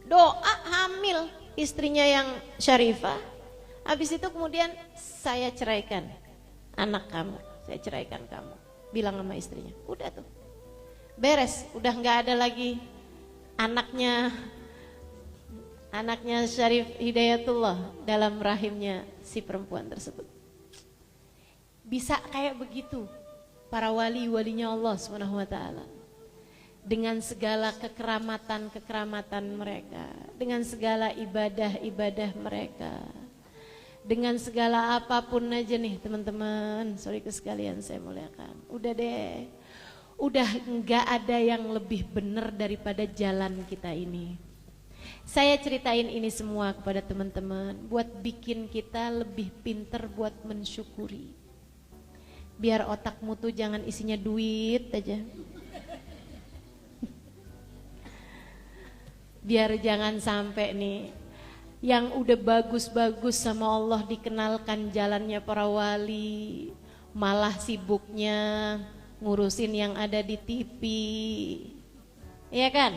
Doa hamil istrinya yang Syarifah. Habis itu kemudian saya ceraikan anak kamu, saya ceraikan kamu. Bilang sama istrinya, udah tuh beres, udah nggak ada lagi anaknya Syarif Hidayatullah dalam rahimnya si perempuan tersebut. Bisa kayak begitu para wali-walinya Allah Subhanahu wa taala. Dengan segala kekeramatan mereka, dengan segala ibadah mereka, dengan segala apapun aja nih teman-teman, saudaraku sekalian saya muliakan. Udah deh, udah enggak ada yang lebih benar daripada jalan kita ini. Saya ceritain ini semua kepada teman-teman buat bikin kita lebih pinter buat mensyukuri. Biar otakmu tuh jangan isinya duit aja. Biar jangan sampai nih yang udah bagus-bagus sama Allah dikenalkan jalannya para wali, malah sibuknya ngurusin yang ada di TV. Iya kan?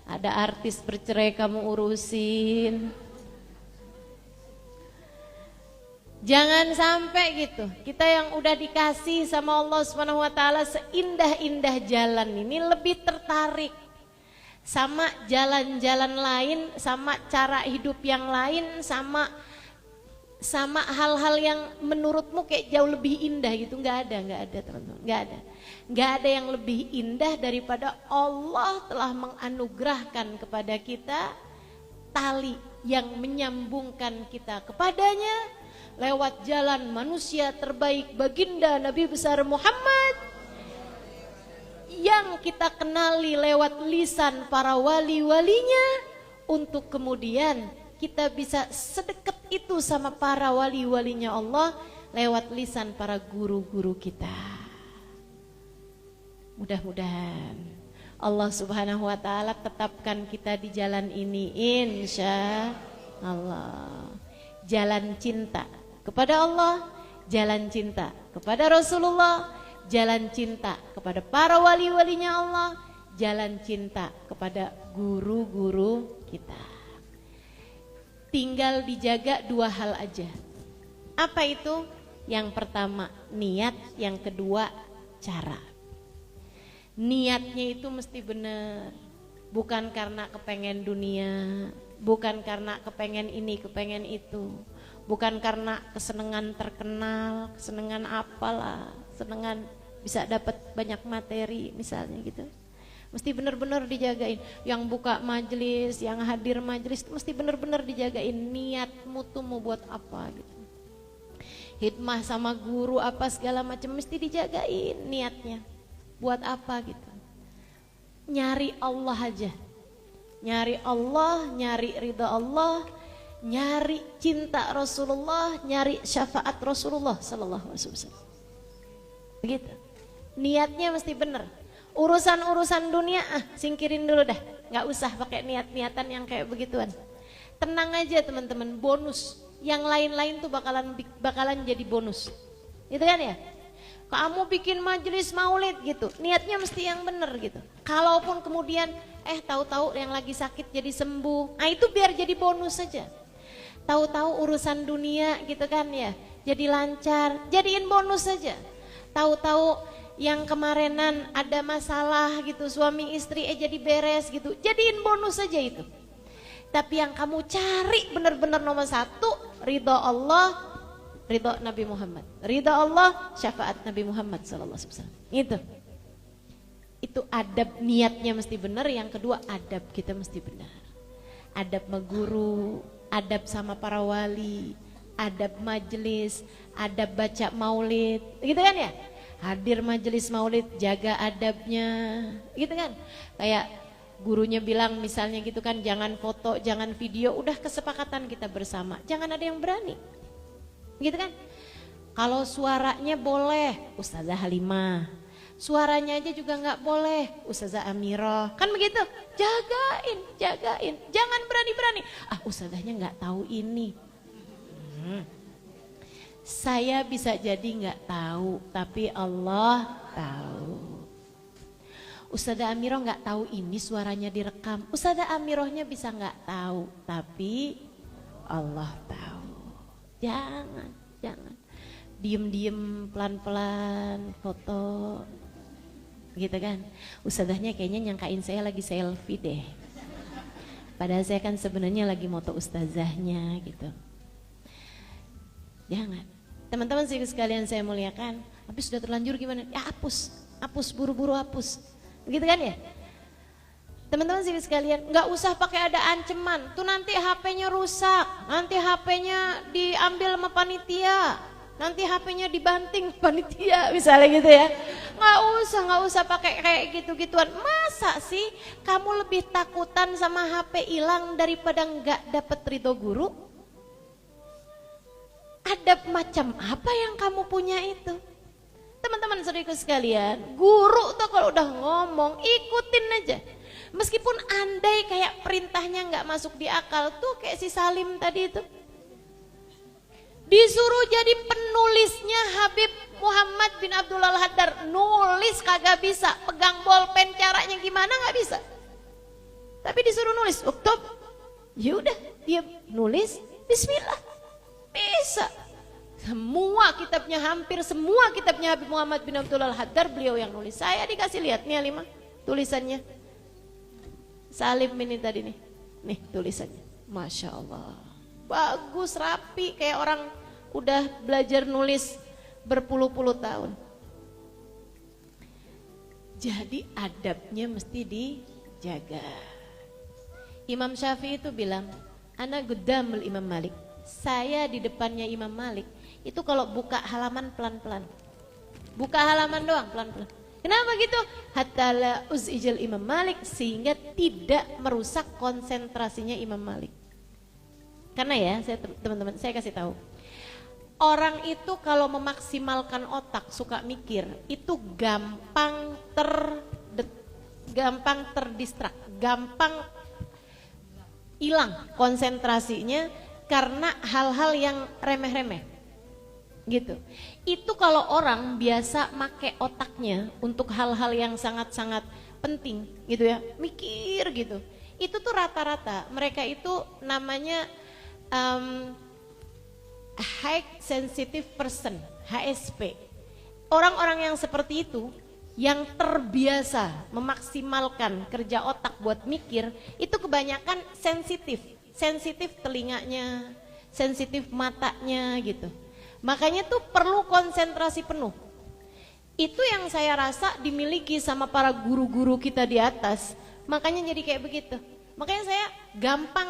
Ada artis bercerai kamu urusin. Jangan sampai gitu. Kita yang udah dikasih sama Allah Subhanahu wa taala seindah-indah jalan ini lebih tertarik sama jalan-jalan lain, sama cara hidup yang lain, sama hal-hal yang menurutmu kayak jauh lebih indah gitu. Nggak ada teman-teman, nggak ada yang lebih indah daripada Allah telah menganugerahkan kepada kita tali yang menyambungkan kita kepadanya lewat jalan manusia terbaik baginda Nabi besar Muhammad yang kita kenali lewat lisan para wali-walinya, untuk kemudian kita bisa sedekat itu sama para wali-walinya Allah lewat lisan para guru-guru kita. Mudah-mudahan Allah Subhanahu wa taala tetapkan kita di jalan ini insya Allah. Jalan cinta kepada Allah, jalan cinta kepada Rasulullah, jalan cinta kepada para wali-walinya Allah, jalan cinta kepada guru-guru kita. Tinggal dijaga dua hal aja. Apa itu? Yang pertama niat, yang kedua cara. Niatnya itu mesti benar, bukan karena kepengen dunia, bukan karena kepengen ini, kepengen itu, bukan karena kesenangan terkenal, kesenangan apalah, senangan bisa dapat banyak materi misalnya gitu. Mesti benar-benar dijagain. Yang buka majelis, yang hadir majelis mesti benar-benar dijagain. Niatmu tuh mau buat apa gitu. Hikmah sama guru apa segala macam mesti dijagain niatnya. Buat apa gitu. Nyari Allah aja. Nyari Allah, nyari ridha Allah, nyari cinta Rasulullah, nyari syafaat Rasulullah sallallahu alaihi wasallam. Begitu. Niatnya mesti benar. Urusan-urusan dunia singkirin dulu dah. Nggak usah pakai niat-niatan yang kayak begituan. Tenang aja teman-teman, bonus. Yang lain-lain tuh bakalan jadi bonus. Gitu kan ya? Kamu bikin majelis maulid gitu, niatnya mesti yang benar gitu. Kalaupun kemudian tahu-tahu yang lagi sakit jadi sembuh, nah itu biar jadi bonus saja. Tahu-tahu urusan dunia gitu kan ya, jadi lancar, jadiin bonus saja. Tahu-tahu yang kemarinan ada masalah gitu, suami istri jadi beres gitu, jadiin bonus saja itu. Tapi yang kamu cari benar-benar nomor satu, ridha Allah, ridha Nabi Muhammad, ridha Allah, syafaat Nabi Muhammad sallallahu alaihi wasallam. Itu adab, niatnya mesti benar. Yang kedua adab kita mesti benar. Adab sama guru, adab sama para wali, adab majelis, adab baca maulid, gitu kan ya? Hadir majelis maulid, jaga adabnya, gitu kan? Kayak gurunya bilang misalnya gitu kan, jangan foto, jangan video, udah kesepakatan kita bersama, jangan ada yang berani. Gitu kan? Kalau suaranya boleh Ustazah Halimah, suaranya aja juga nggak boleh Ustazah Amirah, kan begitu? Jagain, jangan berani-berani. Ustazahnya nggak tahu ini. Saya bisa jadi nggak tahu, tapi Allah tahu. Ustazah Amirah nggak tahu ini suaranya direkam. Ustazah Amirahnya bisa nggak tahu, tapi Allah tahu. Jangan. Diem-diem pelan-pelan foto. Gitu kan. Ustazahnya kayaknya nyangkain saya lagi selfie deh. Padahal saya kan sebenarnya lagi moto ustazahnya gitu. Jangan. Teman-teman sekalian saya muliakan, habis sudah terlanjur gimana? Ya hapus, buru-buru hapus. Begitu kan ya? Teman-teman sekalian, nggak usah pakai ada ancaman. Tuh nanti HP-nya rusak, nanti HP-nya diambil sama panitia, nanti HP-nya dibanting panitia, misalnya gitu ya. Nggak usah pakai kayak gitu-gituan. Masa sih kamu lebih takutan sama HP hilang daripada nggak dapet ridho guru? Adab macam apa yang kamu punya itu? Teman-teman saudaraku sekalian, guru tuh kalau udah ngomong ikutin aja. Meskipun andai kayak perintahnya nggak masuk di akal tuh, kayak si Salim tadi itu. Disuruh jadi penulisnya Habib Muhammad bin Abdul Al-Haddar, nulis kagak bisa, pegang bolpen caranya gimana nggak bisa. Tapi disuruh nulis, uktub, yaudah dia nulis, bismillah, bisa. Hampir semua kitabnya Habib Muhammad bin Abdul Al-Haddar beliau yang nulis. Saya dikasih lihat nih Halimah, tulisannya Salim ini tadi nih tulisannya, Masya Allah, bagus, rapi, kayak orang udah belajar nulis berpuluh-puluh tahun. Jadi adabnya mesti dijaga. Imam Syafi'i itu bilang, Ana gudamul Imam Malik. Saya di depannya Imam Malik. Itu kalau buka halaman pelan-pelan. Buka halaman doang pelan-pelan. Kenapa gitu? Hatta la uzijal Imam Malik, sehingga tidak merusak konsentrasinya Imam Malik. Karena ya, teman-teman, saya kasih tahu. Orang itu kalau memaksimalkan otak, suka mikir, itu gampang terdistrak, gampang hilang konsentrasinya karena hal-hal yang remeh-remeh. Gitu. Itu kalau orang biasa make otaknya untuk hal-hal yang sangat-sangat penting gitu ya, mikir gitu. Itu tuh rata-rata mereka itu namanya high sensitive person, HSP. Orang-orang yang seperti itu yang terbiasa memaksimalkan kerja otak buat mikir, itu kebanyakan sensitif. Sensitif telinganya, sensitif matanya gitu. Makanya tuh perlu konsentrasi penuh. Itu yang saya rasa dimiliki sama para guru-guru kita di atas. Makanya jadi kayak begitu. Makanya saya gampang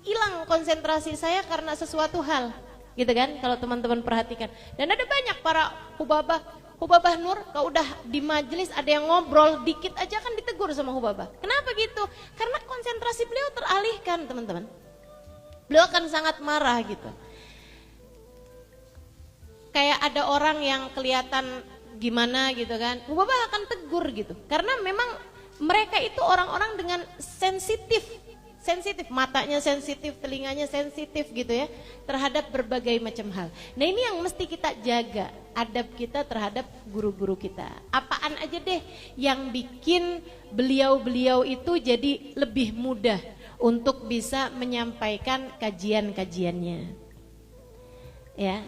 hilang konsentrasi saya karena sesuatu hal. Gitu kan, kalau teman-teman perhatikan. Dan ada banyak para Hubabah Nur, kalau udah di majelis ada yang ngobrol dikit aja kan ditegur sama Hubabah. Kenapa gitu? Karena konsentrasi beliau teralihkan, teman-teman. Beliau akan sangat marah gitu. Kayak ada orang yang kelihatan gimana gitu kan, Hubabah akan tegur gitu. Karena memang mereka itu orang-orang dengan sensitif, matanya sensitif, telinganya sensitif gitu ya, terhadap berbagai macam hal. Nah ini yang mesti kita jaga, adab kita terhadap guru-guru kita. Apaan aja deh yang bikin beliau-beliau itu jadi lebih mudah untuk bisa menyampaikan kajian-kajiannya. Ya.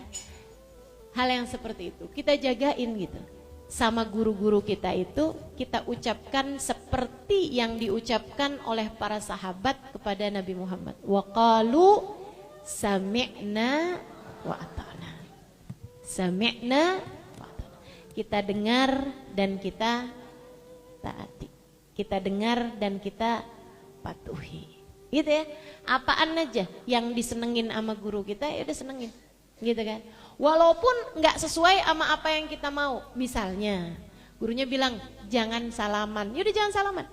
Hal yang seperti itu kita jagain gitu. Sama guru-guru kita itu kita ucapkan seperti yang diucapkan oleh para sahabat kepada Nabi Muhammad. Wa qalu sami'na wa ata'na. Sami'na wa ata'na. Kita dengar dan kita taati. Kita dengar dan kita patuhi. Gitu ya. Apaan aja yang disenengin sama guru kita ya udah senengin. Gitu kan. Walaupun nggak sesuai sama apa yang kita mau. Misalnya gurunya bilang jangan salaman, yaudah jangan salaman.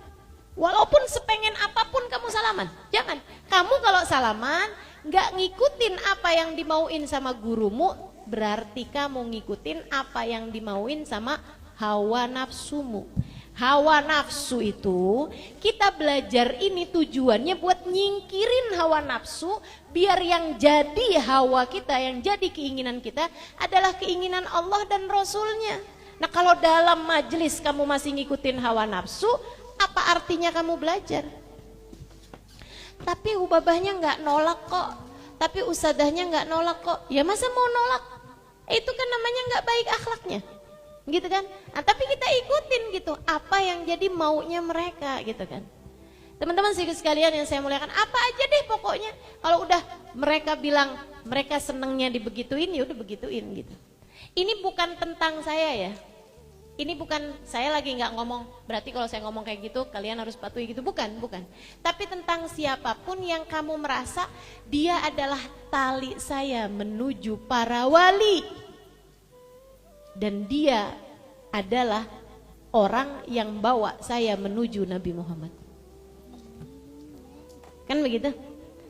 Walaupun sepengen apapun kamu salaman, jangan. Kamu kalau salaman nggak ngikutin apa yang dimauin sama gurumu, berarti kamu ngikutin apa yang dimauin sama hawa nafsumu. Hawa nafsu itu kita belajar ini tujuannya buat nyingkirin hawa nafsu, biar yang jadi hawa kita, yang jadi keinginan kita adalah keinginan Allah dan Rasulnya. Nah kalau dalam majelis kamu masih ngikutin hawa nafsu, apa artinya kamu belajar? Tapi Hubabahnya nggak nolak kok, tapi ustadzahnya nggak nolak kok. Ya masa mau nolak? Itu kan namanya nggak baik akhlaknya. Gitu kan, nah, tapi kita ikutin gitu apa yang jadi maunya mereka gitu kan. Teman-teman sekalian yang saya muliakan, apa aja deh pokoknya kalau udah mereka bilang mereka senengnya dibegituin ya udah begituin gitu. Ini bukan tentang saya ya, ini bukan saya lagi nggak ngomong berarti kalau saya ngomong kayak gitu kalian harus patuhi gitu, bukan. Tapi tentang siapapun yang kamu merasa dia adalah tali saya menuju para wali. Dan dia adalah orang yang bawa saya menuju Nabi Muhammad. Kan begitu?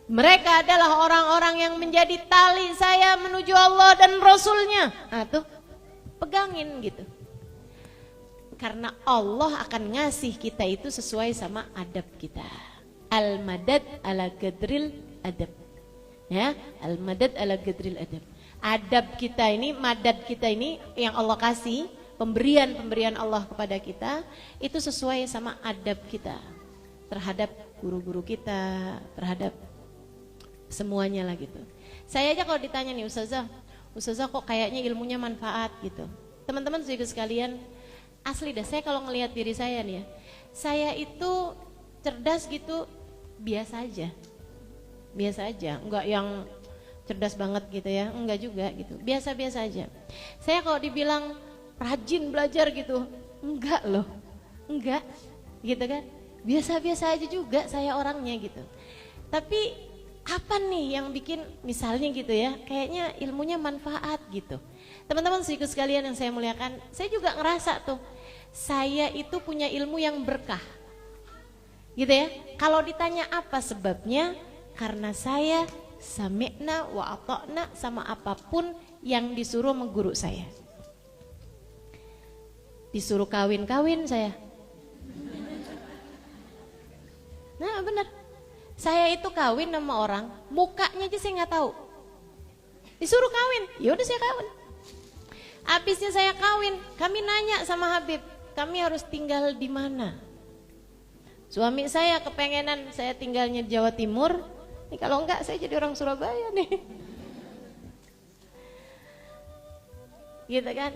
Mereka adalah orang-orang yang menjadi tali saya menuju Allah dan Rasulnya. Nah tuh, pegangin gitu. Karena Allah akan ngasih kita itu sesuai sama adab kita. Al-madad ala gadril adab. Ya, al-madad ala gadril adab. Adab kita ini, madad kita ini yang Allah kasih, pemberian Allah kepada kita itu sesuai sama adab kita terhadap guru-guru kita, terhadap semuanya lah gitu. Saya aja kalau ditanya nih Ustazah kok kayaknya ilmunya manfaat gitu. Teman-teman juga sekalian, asli dah saya kalau ngelihat diri saya nih ya, saya itu cerdas gitu biasa aja, enggak yang cerdas banget gitu ya, enggak juga gitu, biasa-biasa aja. Saya kalau dibilang rajin belajar gitu, enggak loh, gitu kan, biasa-biasa aja juga saya orangnya gitu. Tapi apa nih yang bikin misalnya gitu ya, kayaknya ilmunya manfaat gitu. Teman-teman saudaraku sekalian yang saya muliakan, saya juga ngerasa tuh, saya itu punya ilmu yang berkah. Gitu ya. Kalau ditanya apa sebabnya, karena saya sami'na wa ata'na sama apapun yang disuruh mengguru saya. Disuruh kawin-kawin saya. Nah benar, saya itu kawin sama orang, mukanya aja saya nggak tahu. Disuruh kawin, ya udah saya kawin. Habisnya saya kawin, kami nanya sama Habib, kami harus tinggal di mana? Suami saya kepengenan saya tinggalnya di Jawa Timur, nih kalau enggak saya jadi orang Surabaya nih. Gitu kan?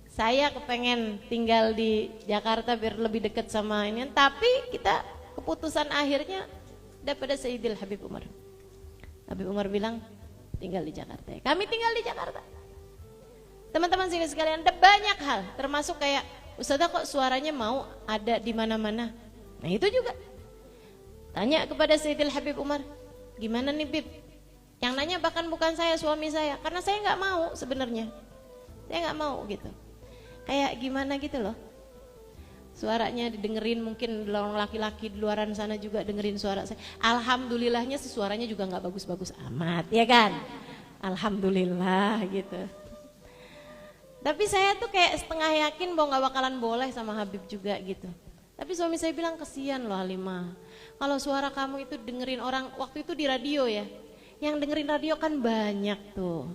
Saya kepengen tinggal di Jakarta biar lebih dekat sama ini, tapi kita keputusan akhirnya daripada Sayyidil Habib Umar. Habib Umar bilang tinggal di Jakarta. Kami tinggal di Jakarta. Teman-teman sini sekalian, ada banyak hal, termasuk kayak Ustazah kok suaranya mau ada di mana-mana. Nah itu juga. Tanya kepada Sayyidil Habib Umar, gimana nih Bib? Yang nanya bahkan bukan saya, suami saya, karena saya nggak mau sebenarnya. Saya nggak mau gitu. Kayak gimana gitu loh. Suaranya didengerin, mungkin orang laki-laki di luaran sana juga dengerin suara saya. Alhamdulillahnya sih suaranya juga nggak bagus-bagus amat, ya kan? Alhamdulillah gitu. Tapi saya tuh kayak setengah yakin bahwa nggak bakalan boleh sama Habib juga gitu. Tapi suami saya bilang kesian loh Halimah. Kalau suara kamu itu dengerin orang, waktu itu di radio ya. Yang dengerin radio kan banyak tuh.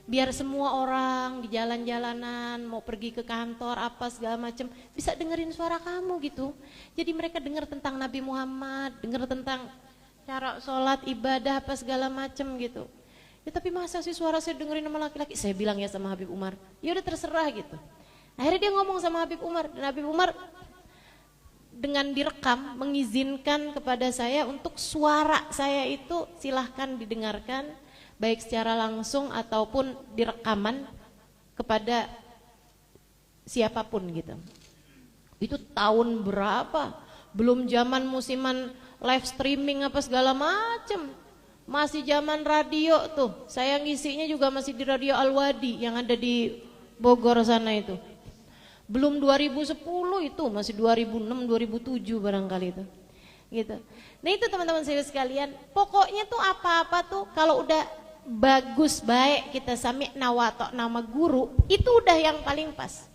Biar semua orang di jalan-jalanan mau pergi ke kantor apa segala macam bisa dengerin suara kamu gitu. Jadi mereka dengar tentang Nabi Muhammad, dengar tentang cara sholat, ibadah apa segala macam gitu. Ya tapi masa sih suara saya dengerin sama laki-laki? Saya bilang ya sama Habib Umar, ya udah terserah gitu. Akhirnya dia ngomong sama Habib Umar, dan Habib Umar dengan direkam mengizinkan kepada saya untuk suara saya itu silahkan didengarkan baik secara langsung ataupun direkaman kepada siapapun gitu. Itu tahun berapa? Belum zaman musiman live streaming apa segala macem. Masih zaman radio tuh. Saya ngisinya juga masih di Radio Al-Wadi yang ada di Bogor sana itu. Belum 2010 itu, masih 2006, 2007 barangkali itu. Gitu. Nah itu teman-teman sekalian, pokoknya tuh apa-apa tuh kalau udah bagus baik kita sami'na wa ta'na nama guru, itu udah yang paling pas.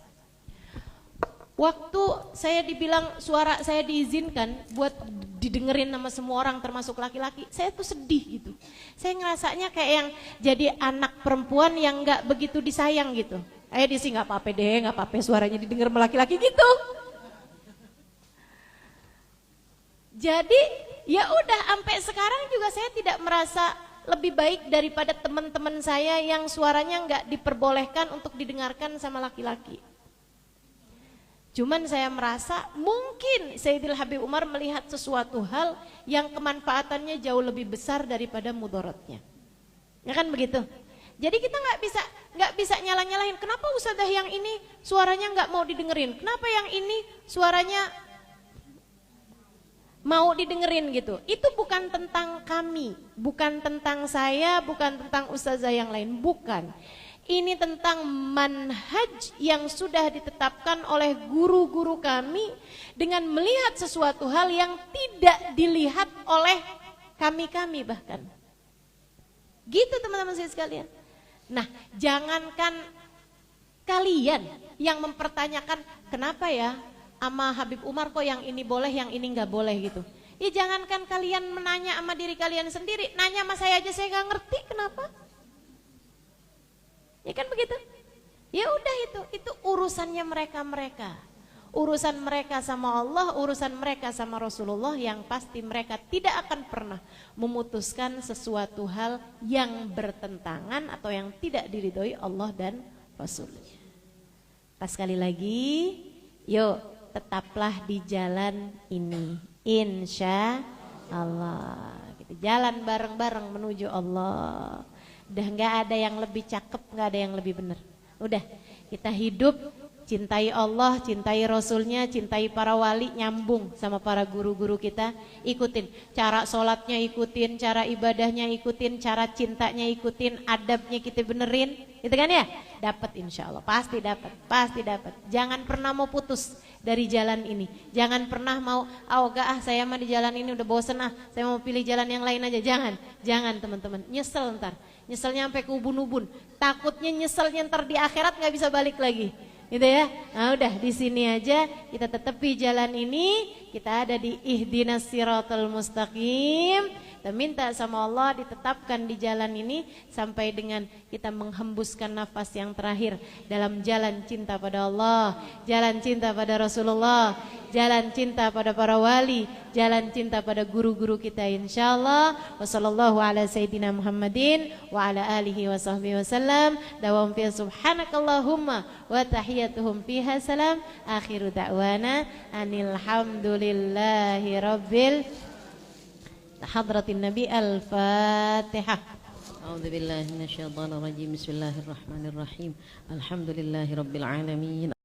Waktu saya dibilang suara saya diizinkan buat didengerin sama semua orang termasuk laki-laki, saya tuh sedih gitu. Saya ngerasanya kayak yang jadi anak perempuan yang nggak begitu disayang gitu. Dia sih nggak apa-apa deh, nggak apa-apa suaranya didengar sama laki-laki gitu. Jadi ya udah sampai sekarang juga saya tidak merasa lebih baik daripada teman-teman saya yang suaranya nggak diperbolehkan untuk didengarkan sama laki-laki. Cuman saya merasa mungkin Sayyidil Habib Umar melihat sesuatu hal yang kemanfaatannya jauh lebih besar daripada mudaratnya. Ya kan begitu? Jadi kita nggak bisa nyalah-nyalahin. Kenapa Ustazah yang ini suaranya nggak mau didengerin? Kenapa yang ini suaranya mau didengerin gitu? Itu bukan tentang kami, bukan tentang saya, bukan tentang Ustazah yang lain, bukan. Ini tentang manhaj yang sudah ditetapkan oleh guru-guru kami dengan melihat sesuatu hal yang tidak dilihat oleh kami-kami bahkan. Gitu teman-teman sekalian. Nah, jangankan kalian yang mempertanyakan kenapa ya sama Habib Umar kok yang ini boleh, yang ini nggak boleh gitu. Ya jangankan kalian menanya sama diri kalian sendiri, nanya sama saya aja saya nggak ngerti kenapa. Ya kan begitu? Ya udah itu urusannya mereka. Urusan mereka sama Allah, urusan mereka sama Rasulullah, yang pasti mereka tidak akan pernah memutuskan sesuatu hal yang bertentangan atau yang tidak diridhoi Allah dan Rasulnya. Pas sekali lagi, yuk tetaplah di jalan ini, insya Allah. Gitu. Jalan bareng-bareng menuju Allah. Udah nggak ada yang lebih cakep, nggak ada yang lebih benar. Udah kita hidup cintai Allah, cintai Rasulnya, cintai para wali, nyambung sama para guru-guru kita, ikutin cara sholatnya, ikutin cara ibadahnya, ikutin cara cintanya, ikutin adabnya kita benerin, gitu kan ya? Dapat insya Allah, pasti dapat, pasti dapat. Jangan pernah mau putus dari jalan ini, jangan pernah mau, saya mah di jalan ini udah bosen saya mau pilih jalan yang lain aja. Jangan teman-teman, nyesel ntar, nyeselnya sampai ke ubun-ubun, takutnya nyeselnya ntar di akhirat nggak bisa balik lagi. Gitu ya. Nah udah di sini aja kita tetepi jalan ini, kita ada di ihdinas siratal mustaqim. Kita minta sama Allah ditetapkan di jalan ini sampai dengan kita menghembuskan nafas yang terakhir dalam jalan cinta pada Allah, jalan cinta pada Rasulullah, jalan cinta pada para wali, jalan cinta pada guru-guru kita insyaallah. Wassallallahu ala sayyidina Muhammadin wa ala alihi wa sahbihi wasallam. Dawam fi subhanakallahumma wa tahiyyatuhum fiha salam. Akhiru da'wana anil hamdulillahi rabbil hadratin nabi. Al-Fatihah. A'udzu billahi minasyaitonir rajim. Bismillahirrahmanirrahim. Alhamdulillahi rabbil alamin.